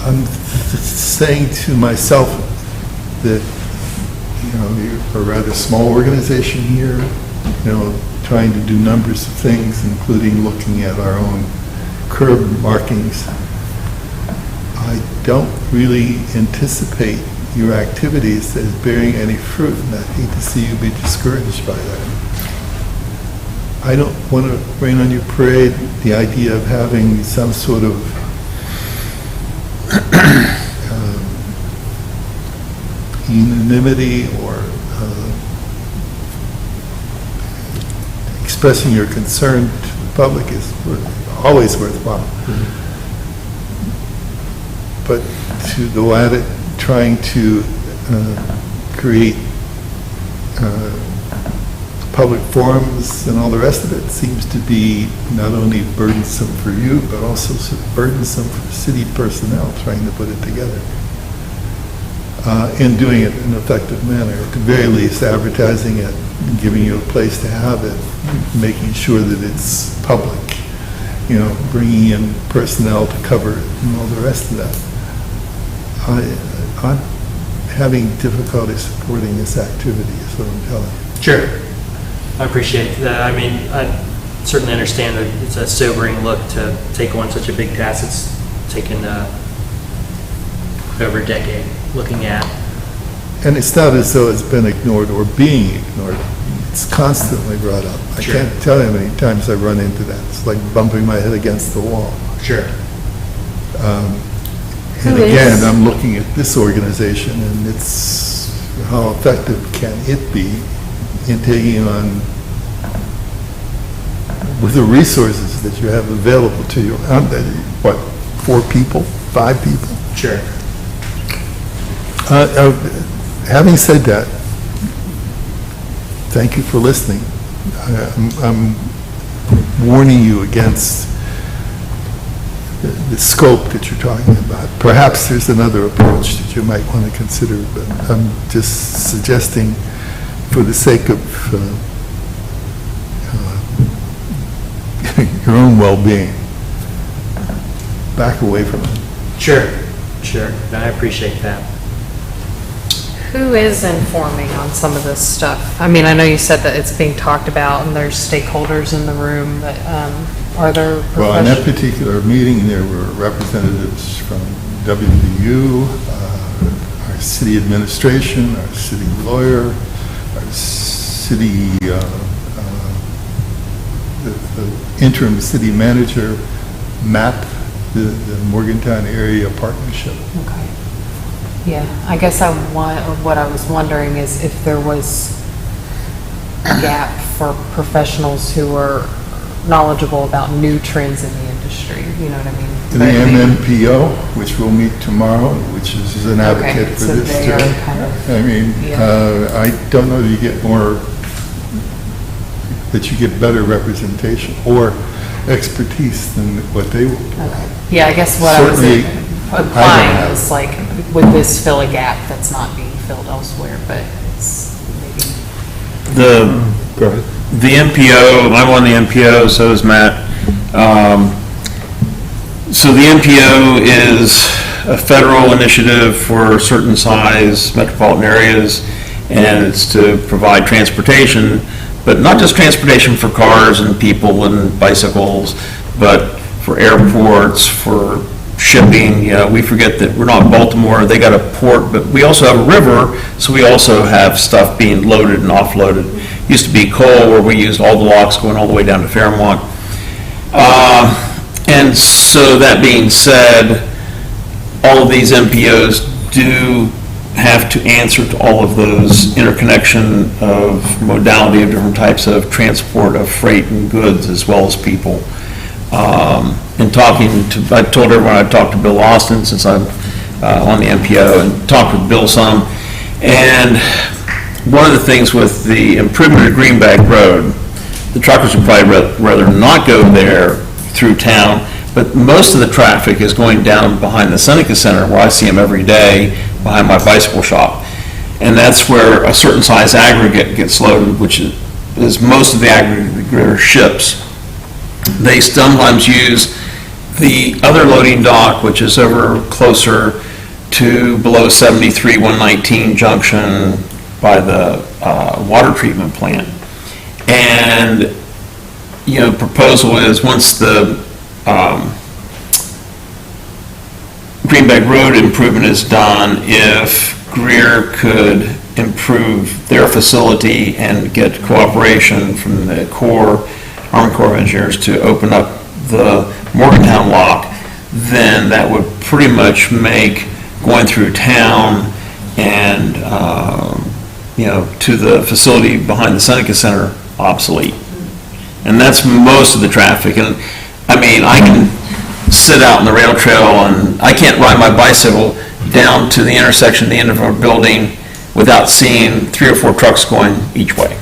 I'm saying to myself that, you're a rather small organization here, trying to do numbers of things, including looking at our own curb markings. I don't really anticipate your activities as bearing any fruit, and I hate to see you be discouraged by that. I don't want to rain on your parade the idea of having some sort of unanimity or expressing your concern to the public is always worthwhile. But to go at it trying to create public forums and all the rest of it seems to be not only burdensome for you, but also sort of burdensome for city personnel trying to put it together. And doing it in an effective manner, at the very least advertising it, giving you a place to have it, making sure that it's public, bringing in personnel to cover it and all the rest of that. I'm having difficulty supporting this activity, is what I'm telling you. Sure. I appreciate that. I mean, I certainly understand that it's a sobering look to take on such a big task. It's taken over a decade looking at. And it's not as though it's been ignored or being ignored. It's constantly brought up. I Sure. can't tell you how many times I run into that. It's like bumping my head against the wall. Sure. And again, I'm looking at this organization, and it's, how effective can it be in taking on, with the resources that you have available to you, what, 4 people, 5 people? Sure. Having said that, thank you for listening. I'm warning you against the scope that you're talking about. Perhaps there's another approach that you might want to consider, but I'm just suggesting, for the sake of your own well-being, back away from it. Sure. I appreciate that. Who is informing on some of this stuff? I mean, I know you said that it's being talked about and there's stakeholders in the room, but are there Well, in that professionals? particular meeting, there were representatives from WVU, our city administration, our city lawyer, our city, the interim city manager, MAP, the Morgantown Area Partnership. Okay. Yeah, I guess what I was wondering is if there was a gap for professionals who are knowledgeable about new trends in the industry, you know what I mean? The MMPO, which we'll meet tomorrow, which is an advocate for so this they too. are kind of- I mean, Yeah. I don't know that you get better representation or expertise than what they will. Okay. Yeah, I guess what I was Certainly, implying I don't was like, would this fill a gap that's not being filled elsewhere, but it's maybe. Go ahead. The MPO, I'm on the MPO, so is Matt. So the MPO is a federal initiative for certain size metropolitan areas, and it's to provide transportation, but not just transportation for cars and people and bicycles, but for airports, for shipping. We forget that we're not Baltimore, they got a port, but we also have a river, so we also have stuff being loaded and offloaded. Used to be coal, where we used all the locks going all the way down to Fairmont. And so that being said, all of these MPOs do have to answer to all of those interconnection of modality of different types of transport of freight and goods as well as people. And I told everyone I'd talked to Bill Austin since I'm on the MPO, and talked with Bill some. And one of the things with the improvement of Greenback Road, the truckers would probably rather not go there through town, but most of the traffic is going down behind the Seneca Center, where I see them every day, behind my bicycle shop. And that's where a certain size aggregate gets loaded, which is most of the aggregate ships. They sometimes use The other loading dock, which is over closer to below 73, 119 junction by the water treatment plant. And, proposal is once the Greenback Road improvement is done, if Greer could improve their facility and get cooperation from the Army Corps of Engineers to open up the Morgantown lock, then that would pretty much make going through town and, to the facility behind the Seneca Center obsolete. And that's most of the traffic. And, I can sit out on the rail trail and I can't ride my bicycle down to the intersection at the end of our building without seeing 3 or 4 trucks going each way.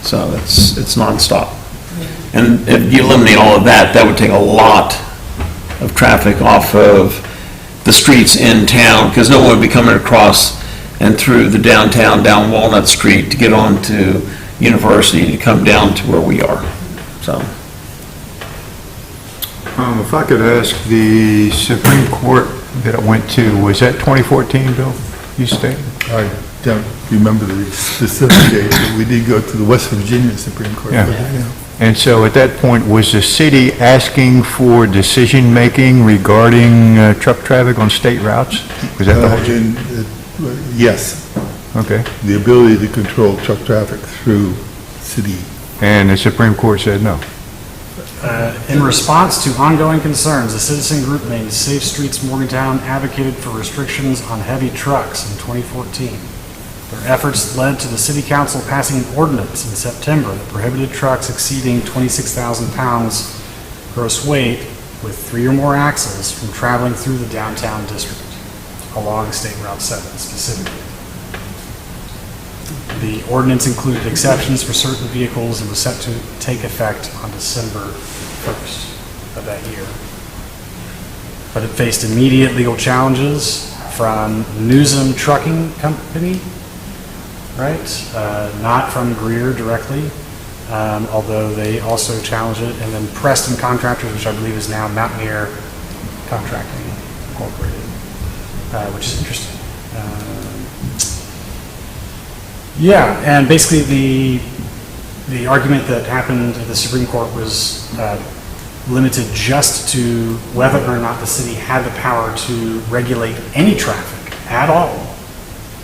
So it's nonstop. And if you eliminate all of that, that would take a lot of traffic off of the streets in town, because no one would be coming across and through the downtown, down Walnut Street to get on to University to come down to where we are. So. If I could ask, the Supreme Court that it went to, was that 2014, Bill, you stated? I don't remember the specific date, but we did go to the West Virginia Supreme Court. Yeah. Yeah. And so at that point, was the city asking for decision-making regarding truck traffic on state routes? Was that the whole? Yes, Okay. the ability to control truck traffic through city. And the Supreme Court said no. In response to ongoing concerns, a citizen group named Safe Streets Morgantown advocated for restrictions on heavy trucks in 2014. Their efforts led to the city council passing an ordinance in September that prohibited trucks exceeding 26,000 pounds gross weight with 3 or more axles from traveling through the downtown district, along State Route 7 specifically. The ordinance included exceptions for certain vehicles and was set to take effect on December 1st of that year. But it faced immediate legal challenges from Newsom Trucking Company, right? Not from Greer directly, although they also challenged it. And then Preston Contractors, which I believe is now Mountaineer Contracting Incorporated, which is interesting. Yeah, and basically the argument that happened at the Supreme Court was limited just to whether or not the city had the power to regulate any traffic at all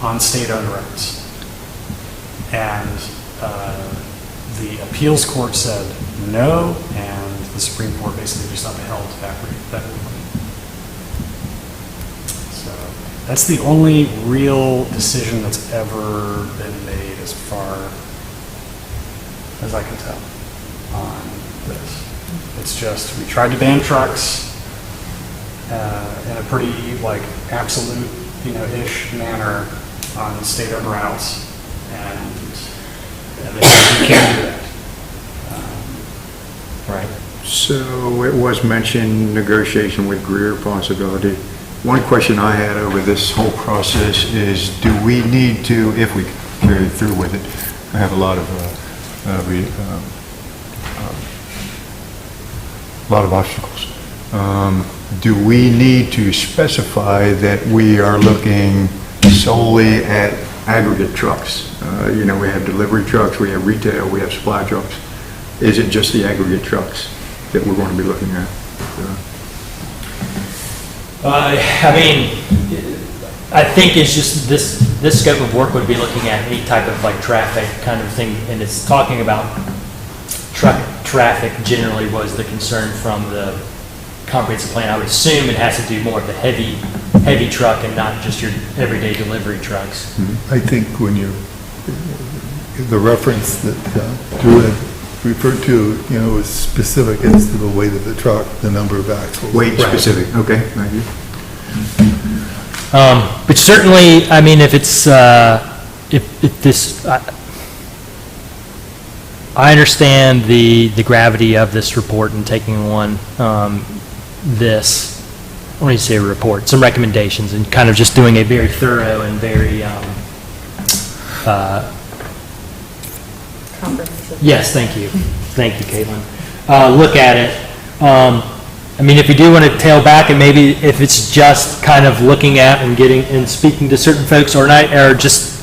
on state-owned roads. And the appeals court said no, and the Supreme Court basically just upheld that ruling. So that's the only real decision that's ever been made as far as I can tell on this. It's just, we tried to ban trucks in a pretty absolute, ish manner on state-owned routes, and they said you can't do that. Right. So it was mentioned negotiation with Greer possibility. One question I had over this whole process is, do we need to, if we carry through with it, I have a lot of obstacles. Do we need to specify that we are looking solely at aggregate trucks? We have delivery trucks, we have retail, we have supply trucks. Is it just the aggregate trucks that we're going to be looking at? I think it's just this scope of work would be looking at any type of traffic kind of thing, and it's talking about truck traffic generally was the concern from the comprehensive plan. I would assume it has to do more of the heavy truck and not just your everyday delivery trucks. I think when the reference that Drew had referred to, was specific as to the weight of the truck, the number of axles. Weight specific, okay, thank you. But certainly, if it's, if this, I understand the gravity of this report and taking on I don't need to say a report, some recommendations, and kind of just doing a very thorough and very, Comprehensive. yes, thank you, Caitlin. Look at it. I mean, if you do want to tail back and maybe if it's just kind of looking at and getting, and speaking to certain folks or not, or just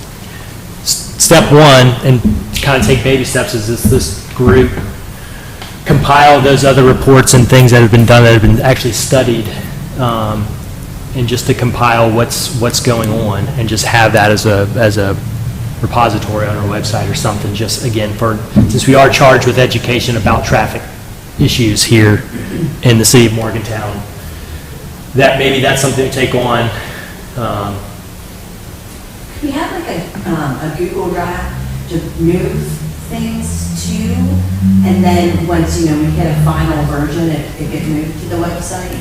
step one and kind of take baby steps is this group compile those other reports and things that have been done that have been actually studied, and just to compile what's going on and just have that as a repository on our website or something, just again, since we are charged with education about traffic issues here in the city of Morgantown, that maybe that's something to take on. We have like a Google Drive to move things to, and then once, we get a final version, it gets moved to the website.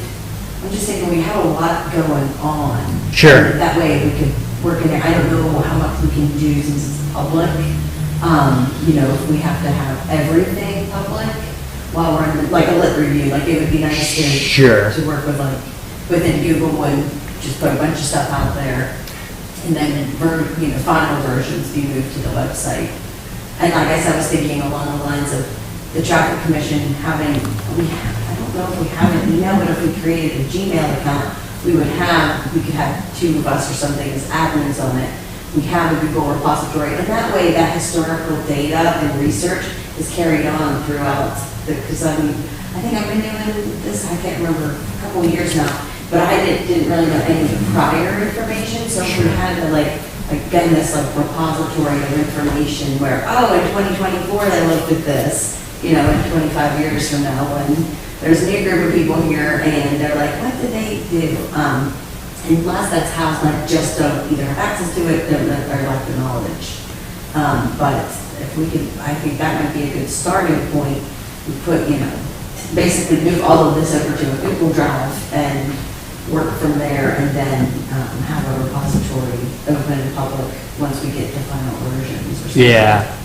I'm just thinking, we have a lot going on. Sure. That way we could work in there. I don't know how much we can do since it's public. If we have to have everything public while we're in, like a lit review, like it would be nice to. Sure. To work with within Google and just put a bunch of stuff out there. And then, final versions be moved to the website. And like I said, I was thinking along the lines of the traffic commission having, I don't know if we have an email, but if we created a Gmail account, we could have two of us or something as admins on it. We have a Google repository, and that way that historical data and research is carried on throughout because I think I've been doing this, I can't remember, a couple of years now, but I didn't really know any prior information, so we had to again, this repository of information where, in 2024 they looked at this, in 25 years from now when there's a new group of people here and they're like, what did they do? Unless that's how, just don't either have access to it or lack the knowledge. But if we could, I think that might be a good starting point. We put, basically move all of this over to a Google Drive and work from there, and then have a repository open to public once we get to final versions or something. Yeah.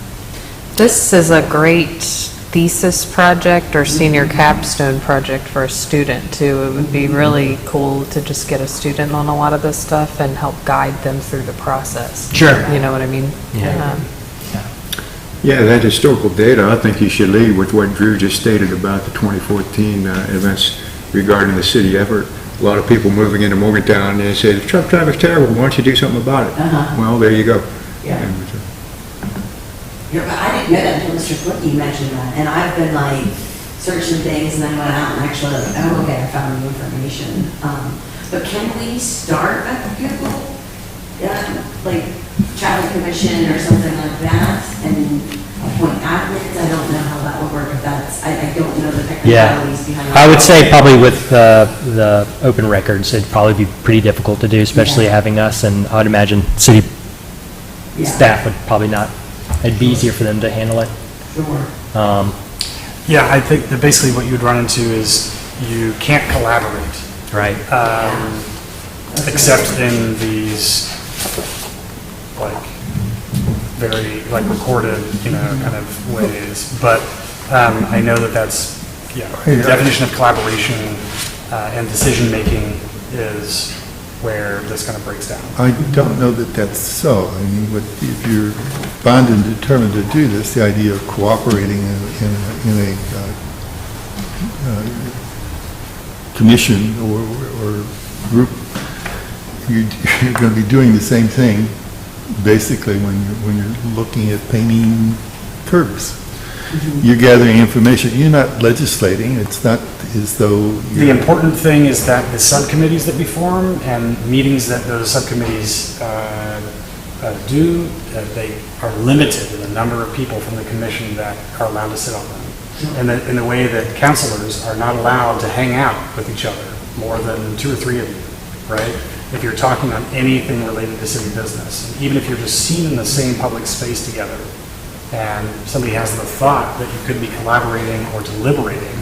This is a great thesis project or senior capstone project for a student too. It would be really cool to just get a student on a lot of this stuff and help guide them through the process. Sure. You know what I mean? Yeah. Yeah, that historical data, I think you should lead with what Drew just stated about the 2014 events regarding the city effort. A lot of people moving into Morgantown, and they say, the truck traffic's terrible, why don't you do something about it? Well, there you go. Yeah. I didn't know that until Mr. Flicky mentioned that, and I've been searching things, and then went out and actually, okay, I found the information. But can we start a Google, traffic commission or something like that, and appoint admins? I don't know how that would work, if that's, I don't know the technicalities behind it. I would say probably with the open records, it'd probably be pretty difficult to do, especially having us, and I would imagine city staff would probably not, it'd be easier for them to handle it. Sure. Yeah, I think that basically what you'd run into is you can't collaborate, Right. except in these, very, recorded, kind of ways. But I know that's, the definition of collaboration and decision-making is where this kind of breaks down. I don't know that that's so. I mean, if you're bound and determined to do this, the idea of cooperating in a commission or group, you're going to be doing the same thing, basically, when you're looking at painting curbs. You're gathering information. You're not legislating. It's not as though The important thing is that the subcommittees that we form and meetings that those subcommittees do, they are limited in the number of people from the commission that are allowed to sit on them. And in the way that councilors are not allowed to hang out with each other, more than 2 or 3 of you, right? If you're talking on anything related to city business, and even if you're just seen in the same public space together, and somebody has the thought that you could be collaborating or deliberating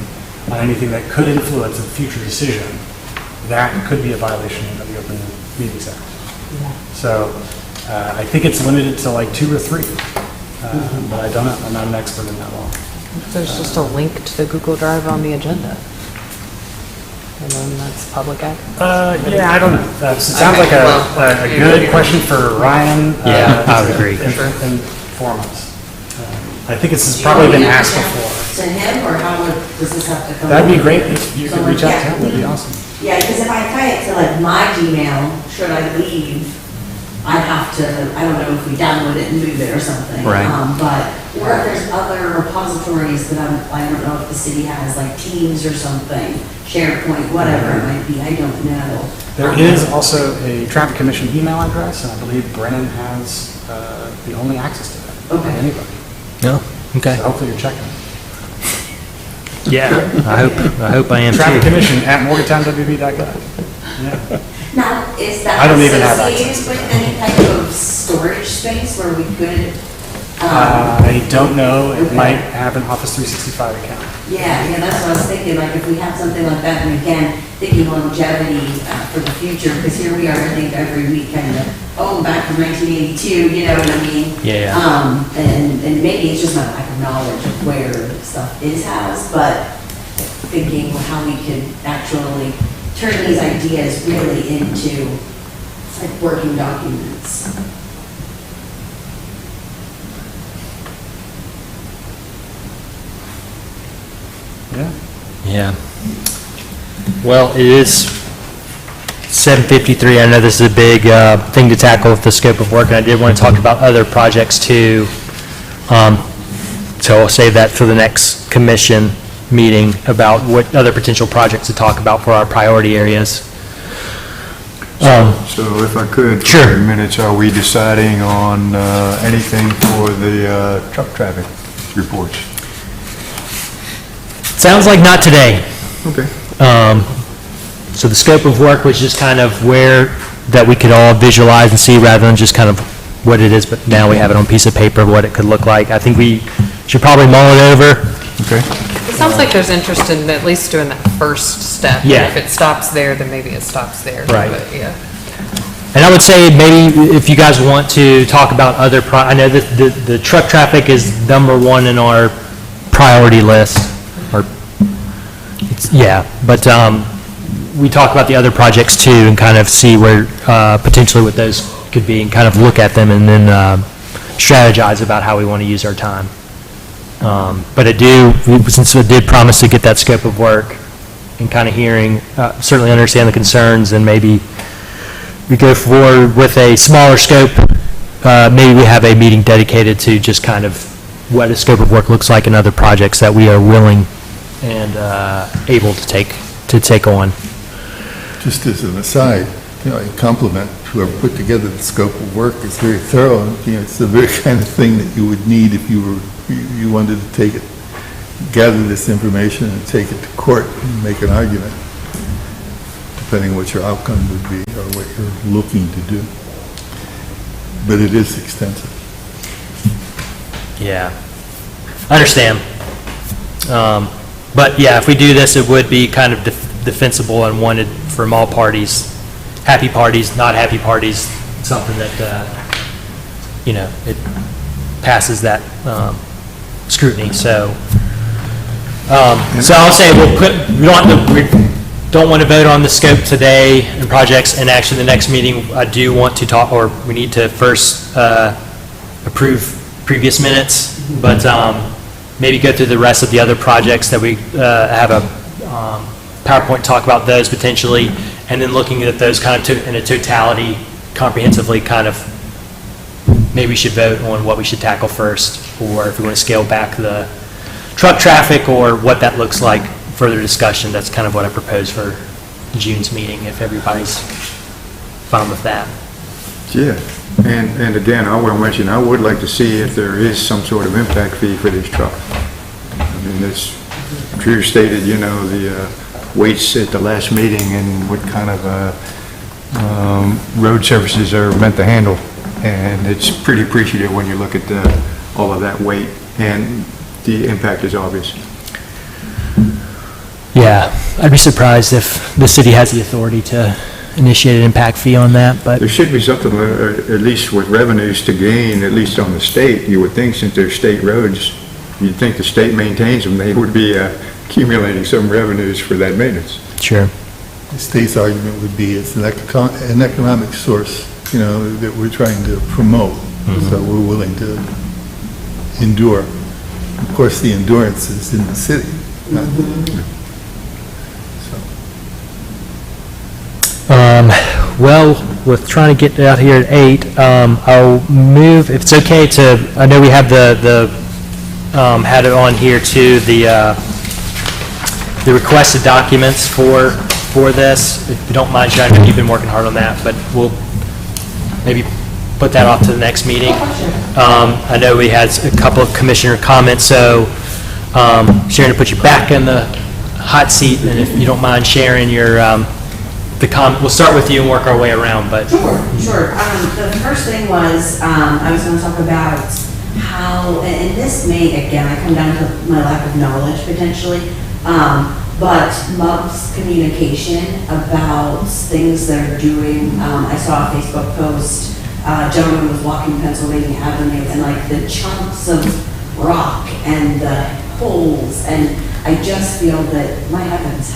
on anything that could influence a future decision, that could be a violation of the Open Meetings Act. So I think it's limited to 2 or 3, but I don't know. I'm not an expert in that law. There's just a link to the Google Drive on the agenda. And then that's public access. Yeah, I don't know. It sounds like a good question for Ryan. Yeah, I would agree. Inform us. I think this has probably been asked before. to him, or how does this have to come? That'd be great if you could Someone- reach out to yeah, him, that'd be awesome. Yeah, because if I tie it to like my Gmail, should I leave, I'd have to, I don't know if we download it and move it or something. Right. But, or if there's other repositories that I don't know if the city has, like Teams or something, SharePoint, whatever it might be, I don't know. There is also a traffic commission email address, and I believe Brennan has the only access to that. Okay. Anybody. No? Okay. So hopefully you're checking. Yeah, I hope I am Traffic too. commission at morgantownwb.gov. Yeah. Now, is that I don't even have associated with any type of storage space where we could, I don't know, it Okay. might have an Office 365 account. yeah, that's what I was thinking, like if we have something like that, and again, thinking longevity for the future, because here we are, I think, every week kind of, oh, back from 1982, you know what I mean? Yeah. And maybe it's just my lack of knowledge of where stuff is housed, but thinking how we could actually turn these ideas really into like working documents. Yeah. Yeah. Well, it is 7:53. I know this is a big thing to tackle with the scope of work, and I did want to talk about other projects too. So I'll save that for the next commission meeting about what other potential projects to talk about for our priority areas. So if I could, Sure. for a minute, are we deciding on anything for the truck traffic reports? Sounds like not today. Okay. So the scope of work was just kind of where, that we could all visualize and see rather than just kind of what it is, but now we have it on a piece of paper, what it could look like. I think we should probably mull it over. Okay. It sounds like there's interest in at least doing that first step. And Yeah. if it stops there, then maybe it stops there. Right. But, yeah. And I would say maybe if you guys want to talk about other, I know that the truck traffic is number one in our priority list, or, yeah, but we talk about the other projects too and kind of see where, potentially what those could be and kind of look at them and then strategize about how we want to use our time. But since I did promise to get that scope of work and kind of hearing, certainly understand the concerns, and maybe we go forward with a smaller scope. Maybe we have a meeting dedicated to just kind of what a scope of work looks like in other projects that we are willing and able to take on. Just as an aside, I compliment whoever put together the scope of work. It's very thorough. It's the very kind of thing that you would need if you wanted to take it, gather this information and take it to court and make an argument, depending on what your outcome would be or what you're looking to do. But it is extensive. Yeah, I understand. But yeah, if we do this, it would be kind of defensible and wanted from all parties, happy parties, not happy parties, something that, it passes that scrutiny, so. So I'll say we don't want to vote on the scope today and projects, and actually the next meeting, I do want to talk, or we need to first approve previous minutes, but maybe go through the rest of the other projects that we have a PowerPoint talk about those potentially, and then looking at those kind of in a totality, comprehensively, kind of, maybe we should vote on what we should tackle first, or if we want to scale back the truck traffic, or what that looks like, further discussion. That's kind of what I propose for June's meeting, if everybody's fine with that. Yeah, and again, I will mention, I would like to see if there is some sort of impact fee for these trucks. I mean, it's Drew stated, the weights at the last meeting and what kind of road services are meant to handle. And it's pretty appreciative when you look at all of that weight, and the impact is obvious. Yeah, I'd be surprised if the city has the authority to initiate an impact fee on that, but There should be something, at least with revenues to gain, at least on the state. You would think, since they're state roads, you'd think the state maintains them, they would be accumulating some revenues for that maintenance. sure. The state's argument would be it's an economic source, that we're trying to promote, so we're willing to endure of course, the endurance is in the city. not- Well, with trying to get out here at 8, I'll move, if it's okay to, I know we have had it on here too, the requested documents for this. If you don't mind, Sharon, I know you've been working hard on that, but we'll maybe put that off to the next meeting. I know we had a couple of commissioner comments, so Sharon, to put you back in the hot seat, and if you don't mind sharing your, we'll start with you and work our way around, but. Sure. The first thing was, I was going to talk about how, and this may, again, I come down to my lack of knowledge potentially, but MUB's communication about things they're doing. I saw a Facebook post, a gentleman was walking Pennsylvania Avenue, and like the chunks of rock and the holes, and I just feel that, my heavens,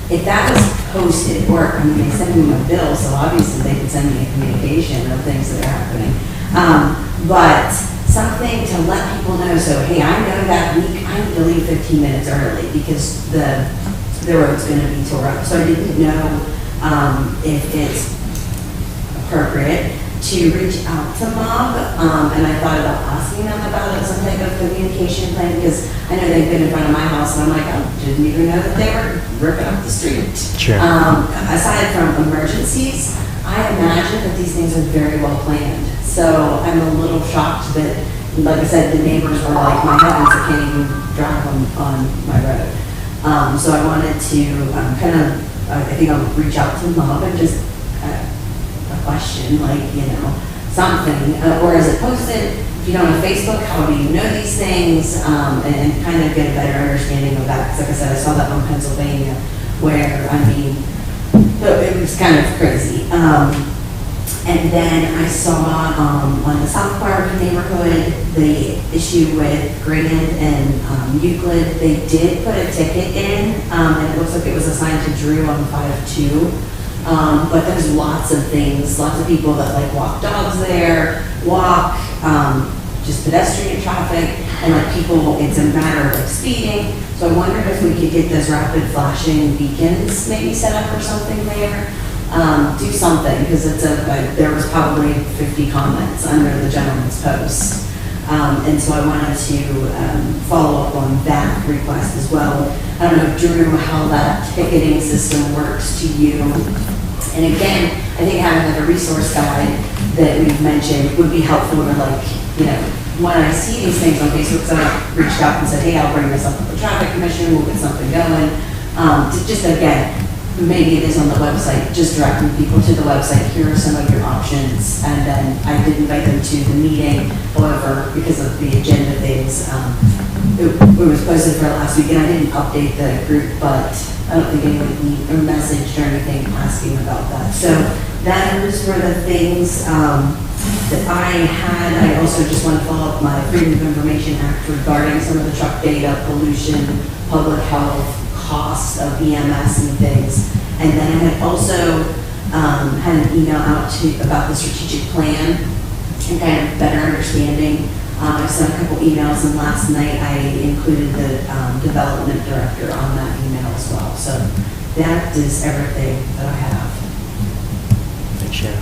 if that was posted, or, I mean, they send me a bill, so obviously they can send me a communication of things that are happening. But something to let people know, so, hey, I know that week I need to leave 15 minutes early because the road's gonna be tore up. So I didn't know if it's appropriate to reach out to MOB, and I thought about asking them about it, some type of communication plan, because I know they've been in front of my house, and I'm like, oh, didn't even know that they were ripping up the street. Sure. Aside from emergencies, I imagine that these things are very well planned. So I'm a little shocked that, like I said, the neighbors were like, my heavens, I can't even drive on my road. So I wanted to I think I'll reach out to MOB and just a question, like, something, or is it posted? If you don't have Facebook, how do you know these things? And kind of get a better understanding of that. Because like I said, I saw that on Pennsylvania, where, I mean, it was kind of crazy. And then I saw on the South Park neighborhood, the issue with Grand and Euclid, they did put a ticket in, and it looks like it was assigned to Drew on 5-2. But there's lots of things, lots of people that like walk dogs there, just pedestrian traffic, and like people, it's a matter of like speeding. So I wondered if we could get those rapid flashing beacons maybe set up or something there. Do something, because there was probably 50 comments under the gentleman's post. And so I wanted to follow up on that request as well. I don't know, Drew, how that ticketing system works to you. And again, I think having like a resource guide that we've mentioned would be helpful to when I see these things on Facebook, so I reached out and said, hey, I'll bring this up with the traffic commission, we'll get something going. Just again, maybe it is on the website, just directing people to the website, here are some of your options. And then I did invite them to the meeting, however, because of the agenda things, it was posted for last week, and I didn't update the group, but I don't think anyone need a message or anything asking about that. So those were the things that I had. I also just want to follow up my Freedom of Information Act regarding some of the truck data, pollution, public health, costs of EMS and things. And then I had also had an email out about the strategic plan and kind of better understanding. I sent a couple emails, and last night I included the development director on that email as well. So that is everything that I have. Thanks, Sharon.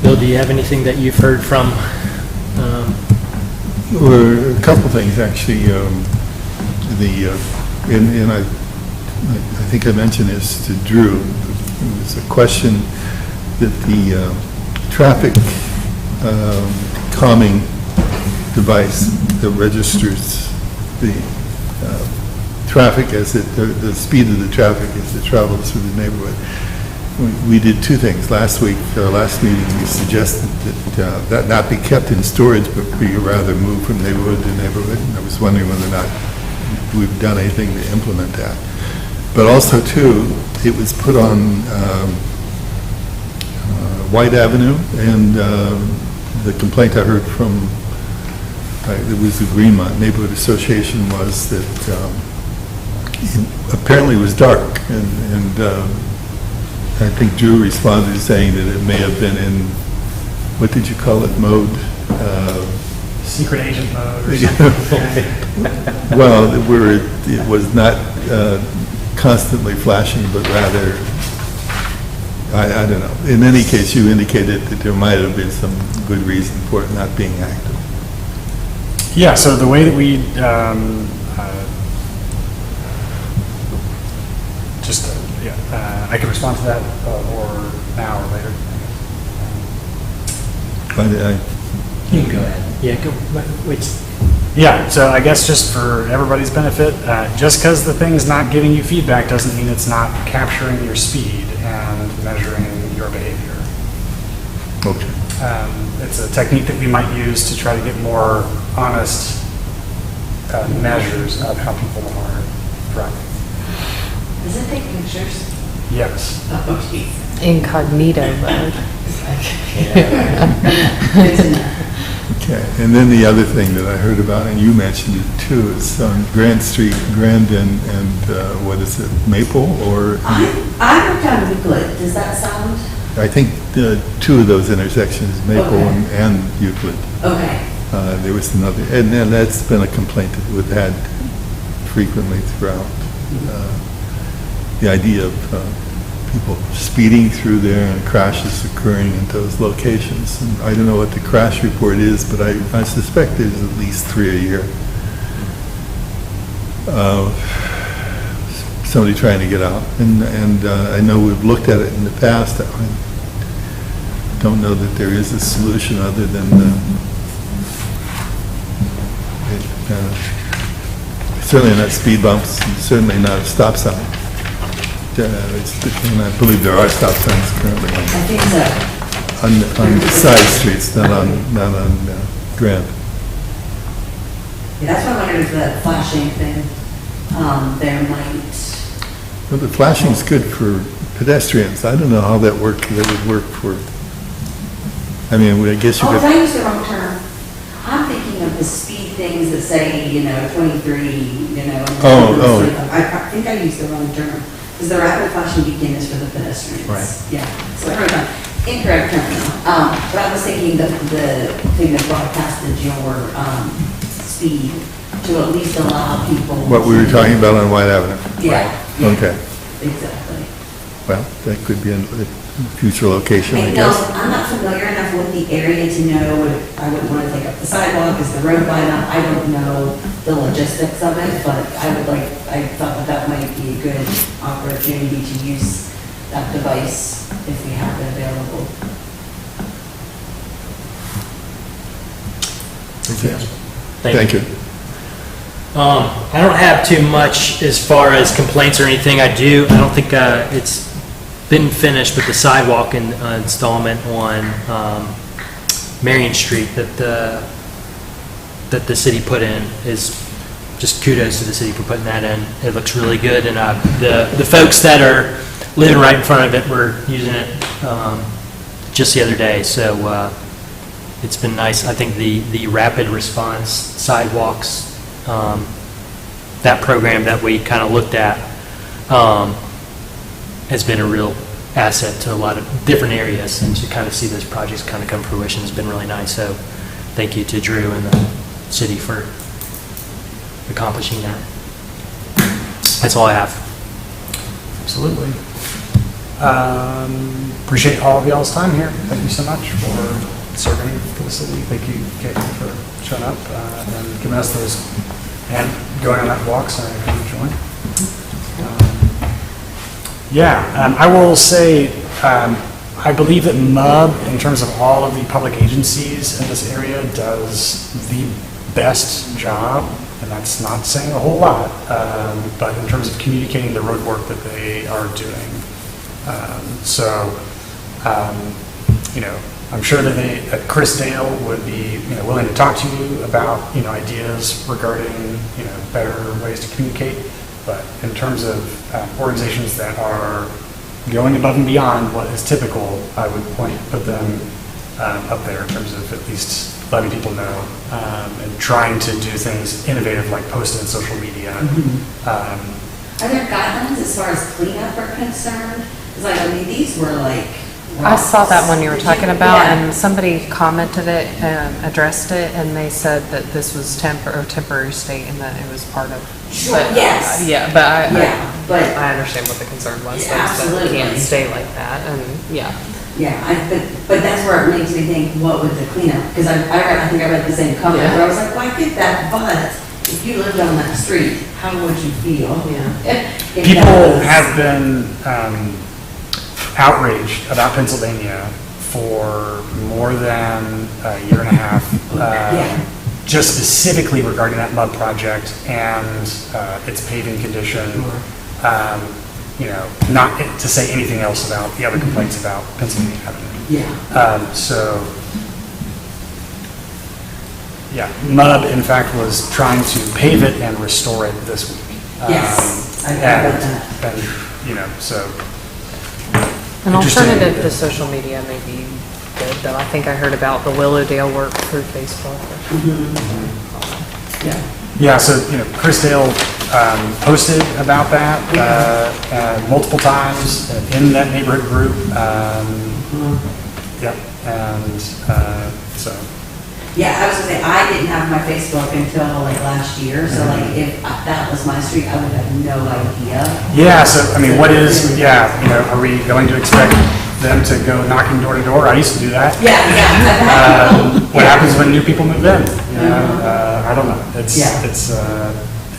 Bill, do you have anything that you've heard from? Or a couple things, actually. And I think I mentioned this to Drew. It was a question that the traffic calming device that registers the traffic the speed of the traffic as it travels through the neighborhood. We did two things. Last week, our last meeting, we suggested that that not be kept in storage, but be rather moved from neighborhood to neighborhood. And I was wondering whether or not we've done anything to implement that. But also, too, it was put on White Avenue, and the complaint I heard from, it was the Greenmont Neighborhood Association, was that it apparently was dark, and I think Drew responded saying that it may have been in, what did you call it, mode? Secret agent mode or something. Well, it was not constantly flashing, but rather, I don't know. In any case, you indicated that there might have been some good reason for it not being active. Yeah, so the way that we I can respond to that or now or later. You can go ahead. Yeah, go, wait. Yeah, so I guess just for everybody's benefit, just because the thing's not giving you feedback doesn't mean it's not capturing your speed and measuring your behavior. Okay. It's a technique that we might use to try to get more honest measures of how people are driving. Does it take pictures? Yes. Oh, geez. Incognito mode. Good to know. Okay, and then the other thing that I heard about, and you mentioned it too, is on Grand Street, Grand and what is it, Maple, or? I worked on Euclid, does that sound? I think two of those intersections, Maple Okay. and Euclid. Okay. There was another, and then that's been a complaint that we've had frequently throughout. The idea of people speeding through there and crashes occurring at those locations. And I don't know what the crash report is, but I suspect there's at least 3 a year. Somebody trying to get out. And I know we've looked at it in the past. I don't know that there is a solution other than certainly not speed bumps, certainly not a stop sign. And I believe there are stop signs currently I think so. on side streets, not on Grand. Yeah, that's why I wondered if the flashing thing, there might, Well, the flashing's good for pedestrians. I don't know how that would work for, I mean, I guess you oh, could. did I use the wrong term? I'm thinking of the speed things that say, 23, and Oh. I think I used the wrong term. Because the rapid flashing beacon is for the pedestrians. Right. Yeah, so I wrote down incorrect term now. But I was thinking the thing that broadcasted your, speed to at least allow people. What we were talking about on White Avenue. Yeah. Okay. Exactly. Well, that could be a future location, I No, guess. I'm not familiar enough with the area to know if I would want to take up the sidewalk, is the road wide enough? I don't know the logistics of it, but I thought that might be a good opportunity to use that device if we have it available. Thank you. I don't have too much as far as complaints or anything. I don't think it's been finished, but the sidewalk installment on Marion Street that the city put in is just kudos to the city for putting that in. It looks really good, and the folks that are living right in front of it were using it just the other day, so it's been nice. I think the rapid response sidewalks, that program that we kind of looked at, has been a real asset to a lot of different areas, and to kind of see those projects kind of come to fruition has been really nice. So thank you to Drew and the city for accomplishing that. That's all I have. Absolutely. Appreciate all of y'all's time here. Thank you so much for serving for the city. Thank you, Caitlin, for showing up and giving us those, and going on that walk, so I could join. I will say, I believe that MUB, in terms of all of the public agencies in this area, does the best job, and that's not saying a whole lot, but in terms of communicating the road work that they are doing. I'm sure that Chris Dale would be, willing to talk to you about, ideas regarding, better ways to communicate. But in terms of organizations that are going above and beyond what is typical, I would put them up there in terms of at least letting people know and trying to do things innovative like posting on social media. Are there guidelines as far as cleanup are concerned? Because these were I saw that one you were talking about, Yeah. and somebody commented it, addressed it, and they said that this was temporary state and that it was part of. Sure, but, yes. Yeah, but Yeah, but, I understand what the concern was. Yeah, that it absolutely. can't stay like that, and, yeah. yeah, but that's where it makes me think, what would the cleanup, because I think I read the same comment, where I was like, well, I get that, but if you lived on that street, how would you feel? Yeah. If People that was- have been outraged about Pennsylvania for more than a year and a half, Yeah. just specifically regarding that mud project and its paving condition. You know, not to say anything else about the other complaints about Pennsylvania Avenue. Yeah, So, yeah, MUB in fact was trying to pave it and restore it this week. Yes, I heard about that. And, you know, so. An Interesting. alternative to social media may be good, though. I think I heard about the Willowdale work through Facebook. yeah. Yeah, so, you know, Chris Dale posted about that multiple times in that neighborhood group. Yep, and so, Yeah, I was gonna say, I didn't have my Facebook until like last year, so like if that was my street, I would have no idea. yeah, so, I mean, what is, yeah, you know, are we going to expect them to go knocking door to door? I used to do that. Yeah, yeah. What happens when new people move in? You know, I don't know. Yeah.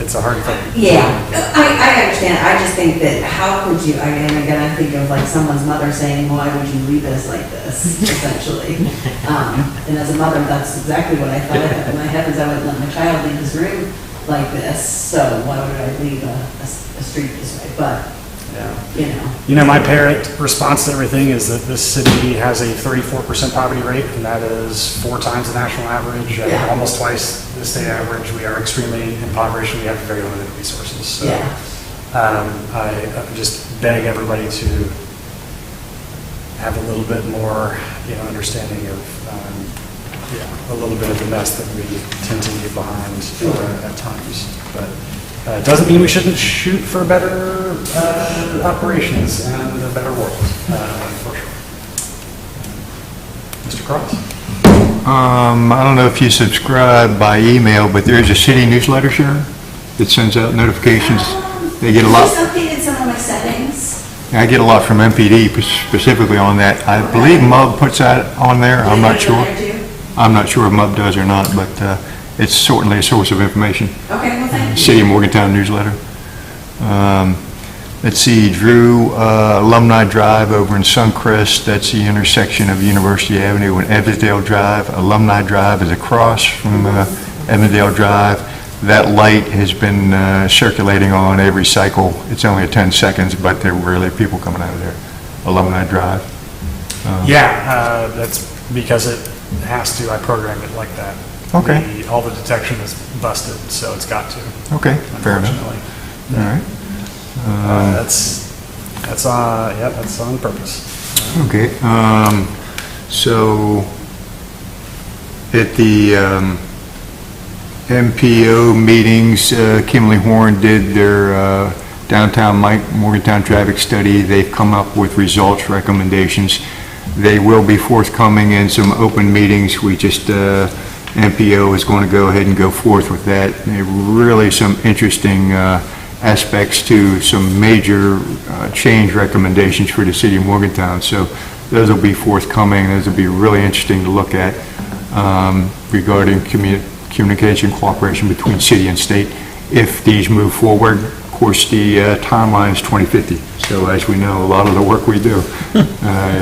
It's a hard thing. Yeah, I understand, I just think that how could you, again, I think of like someone's mother saying, why would you leave us like this, essentially. And as a mother, that's exactly what I thought of in my head, is I wouldn't let my child leave this room like this, so why would I leave a street this way, but, Yeah. you know. You know, my parent response to everything is that this city has a 34% poverty rate, and that is 4 times the national average, and Yeah. almost twice the state average. We are extremely impoverished, and we have very limited resources. So, Yeah. I just beg everybody to have a little bit more, you know, understanding of, a little bit of the mess that we tend to leave behind at times. But it doesn't mean we shouldn't shoot for better operations and a better world, for sure. Mr. Cross? I don't know if you subscribe by email, but there's a city newsletter, Sharon, that sends out notifications. They get a I just lot, updated some of my settings. I get a lot from MPD specifically on that. I believe MUB puts that on there, I'm not sure. I'm not sure if MUB does or not, but it's certainly a source of information. Okay, well, thank you. City of Morgantown newsletter. Let's see, Drew, Alumni Drive over in Suncrest, that's the intersection of University Avenue and Evansdale Drive. Alumni Drive is across from Evansdale Drive. That light has been circulating on every cycle. It's only 10 seconds, but there are really people coming out of there. Alumni Drive. Yeah, that's because it has to. I programmed it like that. Okay. All the detection is busted, so it's got to. Okay, fair enough. Unfortunately. All right. That's on purpose. Okay, so at the MPO meetings, Kimley Horn did their downtown Morgantown traffic study. They've come up with results, recommendations. They will be forthcoming in some open meetings. We just, MPO is going to go ahead and go forth with that. Really some interesting aspects to some major change recommendations for the city of Morgantown. So those will be forthcoming. Those will be really interesting to look at regarding communication, cooperation between city and state. If these move forward, of course, the timeline is 2050. So as we know, a lot of the work we do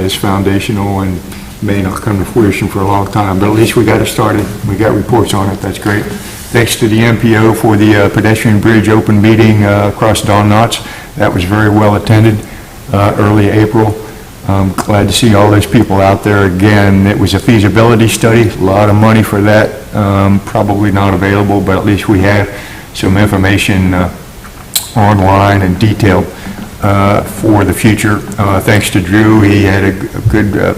is foundational and may not come to fruition for a long time, but at least we got it started. We got reports on it. That's great. Thanks to the MPO for the pedestrian bridge open meeting across Don Knotts. That was very well attended early April. I'm glad to see all those people out there again. It was a feasibility study, a lot of money for that, probably not available, but at least we have some information online and detailed for the future. Thanks to Drew, he had a good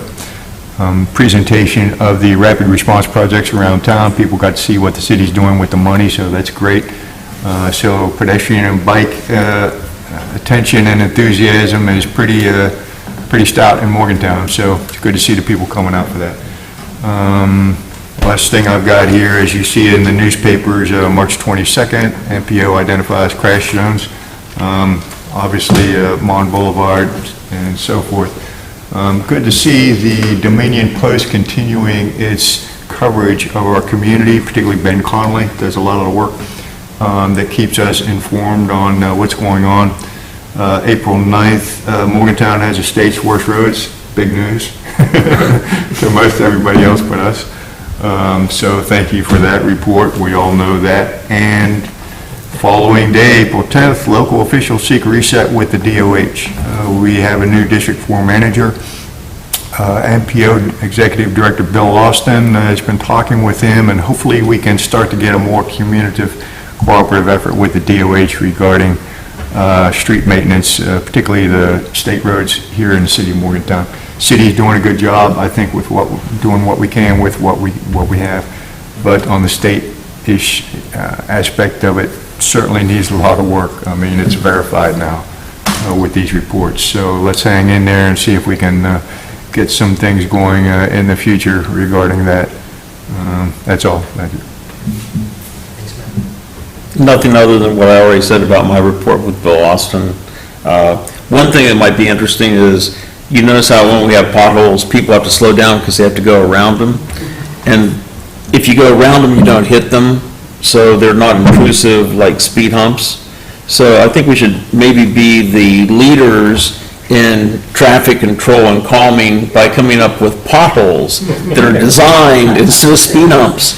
presentation of the rapid response projects around town. People got to see what the city's doing with the money, so that's great. So pedestrian and bike attention and enthusiasm is pretty pretty stout in Morgantown, so it's good to see the people coming out for that. Last thing I've got here, as you see in the newspapers, March 22nd, MPO identifies crash zones, obviously Mon Boulevard and so forth. Good to see the Dominion Post continuing its coverage of our community, particularly Ben Connolly does a lot of the work that keeps us informed on what's going on. April 9th, Morgantown has the state's worst roads, big news to most everybody else but us. So thank you for that report, we all know that. And following day, April 10th, local officials seek a reset with the DOH. We have a new District 4 manager. MPO Executive Director Bill Austin has been talking with him, and hopefully we can start to get a more communicative, cooperative effort with the DOH regarding street maintenance, particularly the state roads here in the city of Morgantown. City's doing a good job, I think, with doing what we can with what we have, but on the state-ish aspect of it, certainly needs a lot of work. I mean, it's verified now with these reports. So let's hang in there and see if we can get some things going in the future regarding that. That's all. Thank you. Nothing other than what I already said about my report with Bill Austin. One thing that might be interesting is, you notice how when we have potholes, people have to slow down because they have to go around them. And if you go around them, you don't hit them, so they're not intrusive like speed humps. So I think we should maybe be the leaders in traffic control and calming by coming up with potholes that are designed instead of speed humps.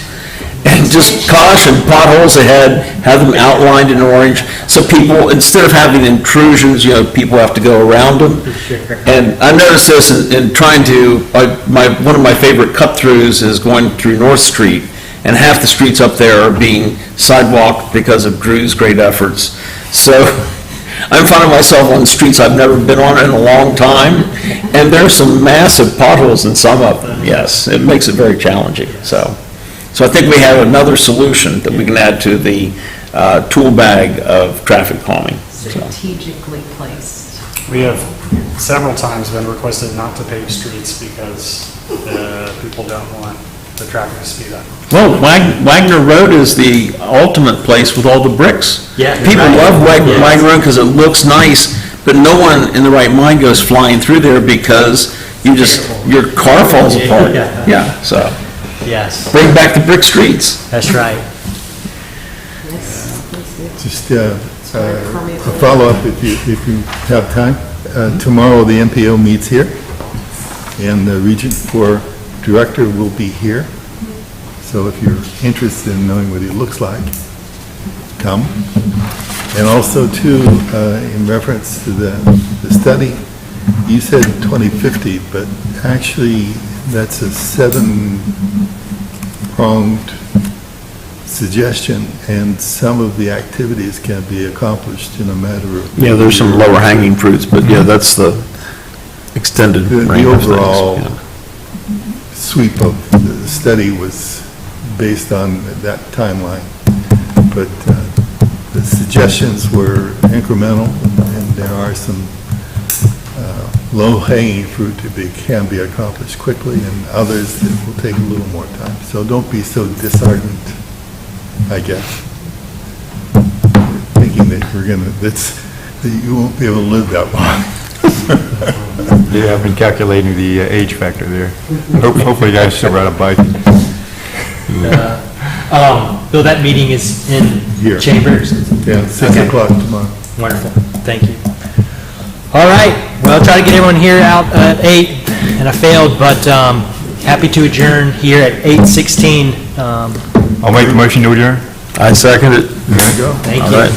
And just caution, potholes ahead, have them outlined in orange, so people, instead of having intrusions, people have to go around them. And I noticed this in trying to, one of my favorite cut-throughs is going through North Street, and half the streets up there are being sidewalked because of Drew's great efforts. So I'm finding myself on streets I've never been on in a long time, and there's some massive potholes in some of them, yes. It makes it very challenging, So I think we have another solution that we can add to the tool bag of traffic calming. Strategically placed. We have several times been requested not to pave streets because people don't want the traffic to speed up. Well, Wagner Road is the ultimate place with all the bricks. Yeah, People right. love Wagner Yes. Road because it looks nice, but no one in the right mind goes flying through there because your car falls apart. Yeah, so Yes, bring back the brick streets. that's right. Just a follow-up if you have time. Tomorrow, the MPO meets here, and the Region 4 Director will be here. So if you're interested in knowing what he looks like, come. And also, too, in reference to the study, you said 2050, but actually, that's a 7-pronged suggestion, and some of the activities can be accomplished in a matter of... Yeah, there's some lower hanging fruits, but yeah, that's the extended The range of things. overall Yeah. sweep of the study was based on that timeline, but the suggestions were incremental, and there are some low-hanging fruit can be accomplished quickly, and others that will take a little more time. So don't be so disheartened, I guess, thinking that that you won't be able to live that long. Yeah, I've been calculating the age factor there. Hopefully you guys still ride a bike. Bill, that meeting is in Here. Chambers? Yeah, 6 Okay. o'clock tomorrow. Wonderful, thank you. All right, well, I'll try to get everyone here out at 8, and I failed, but happy to adjourn here at 8:16. I'll make the motion to adjourn. I second it. There you go. Thank All you. right.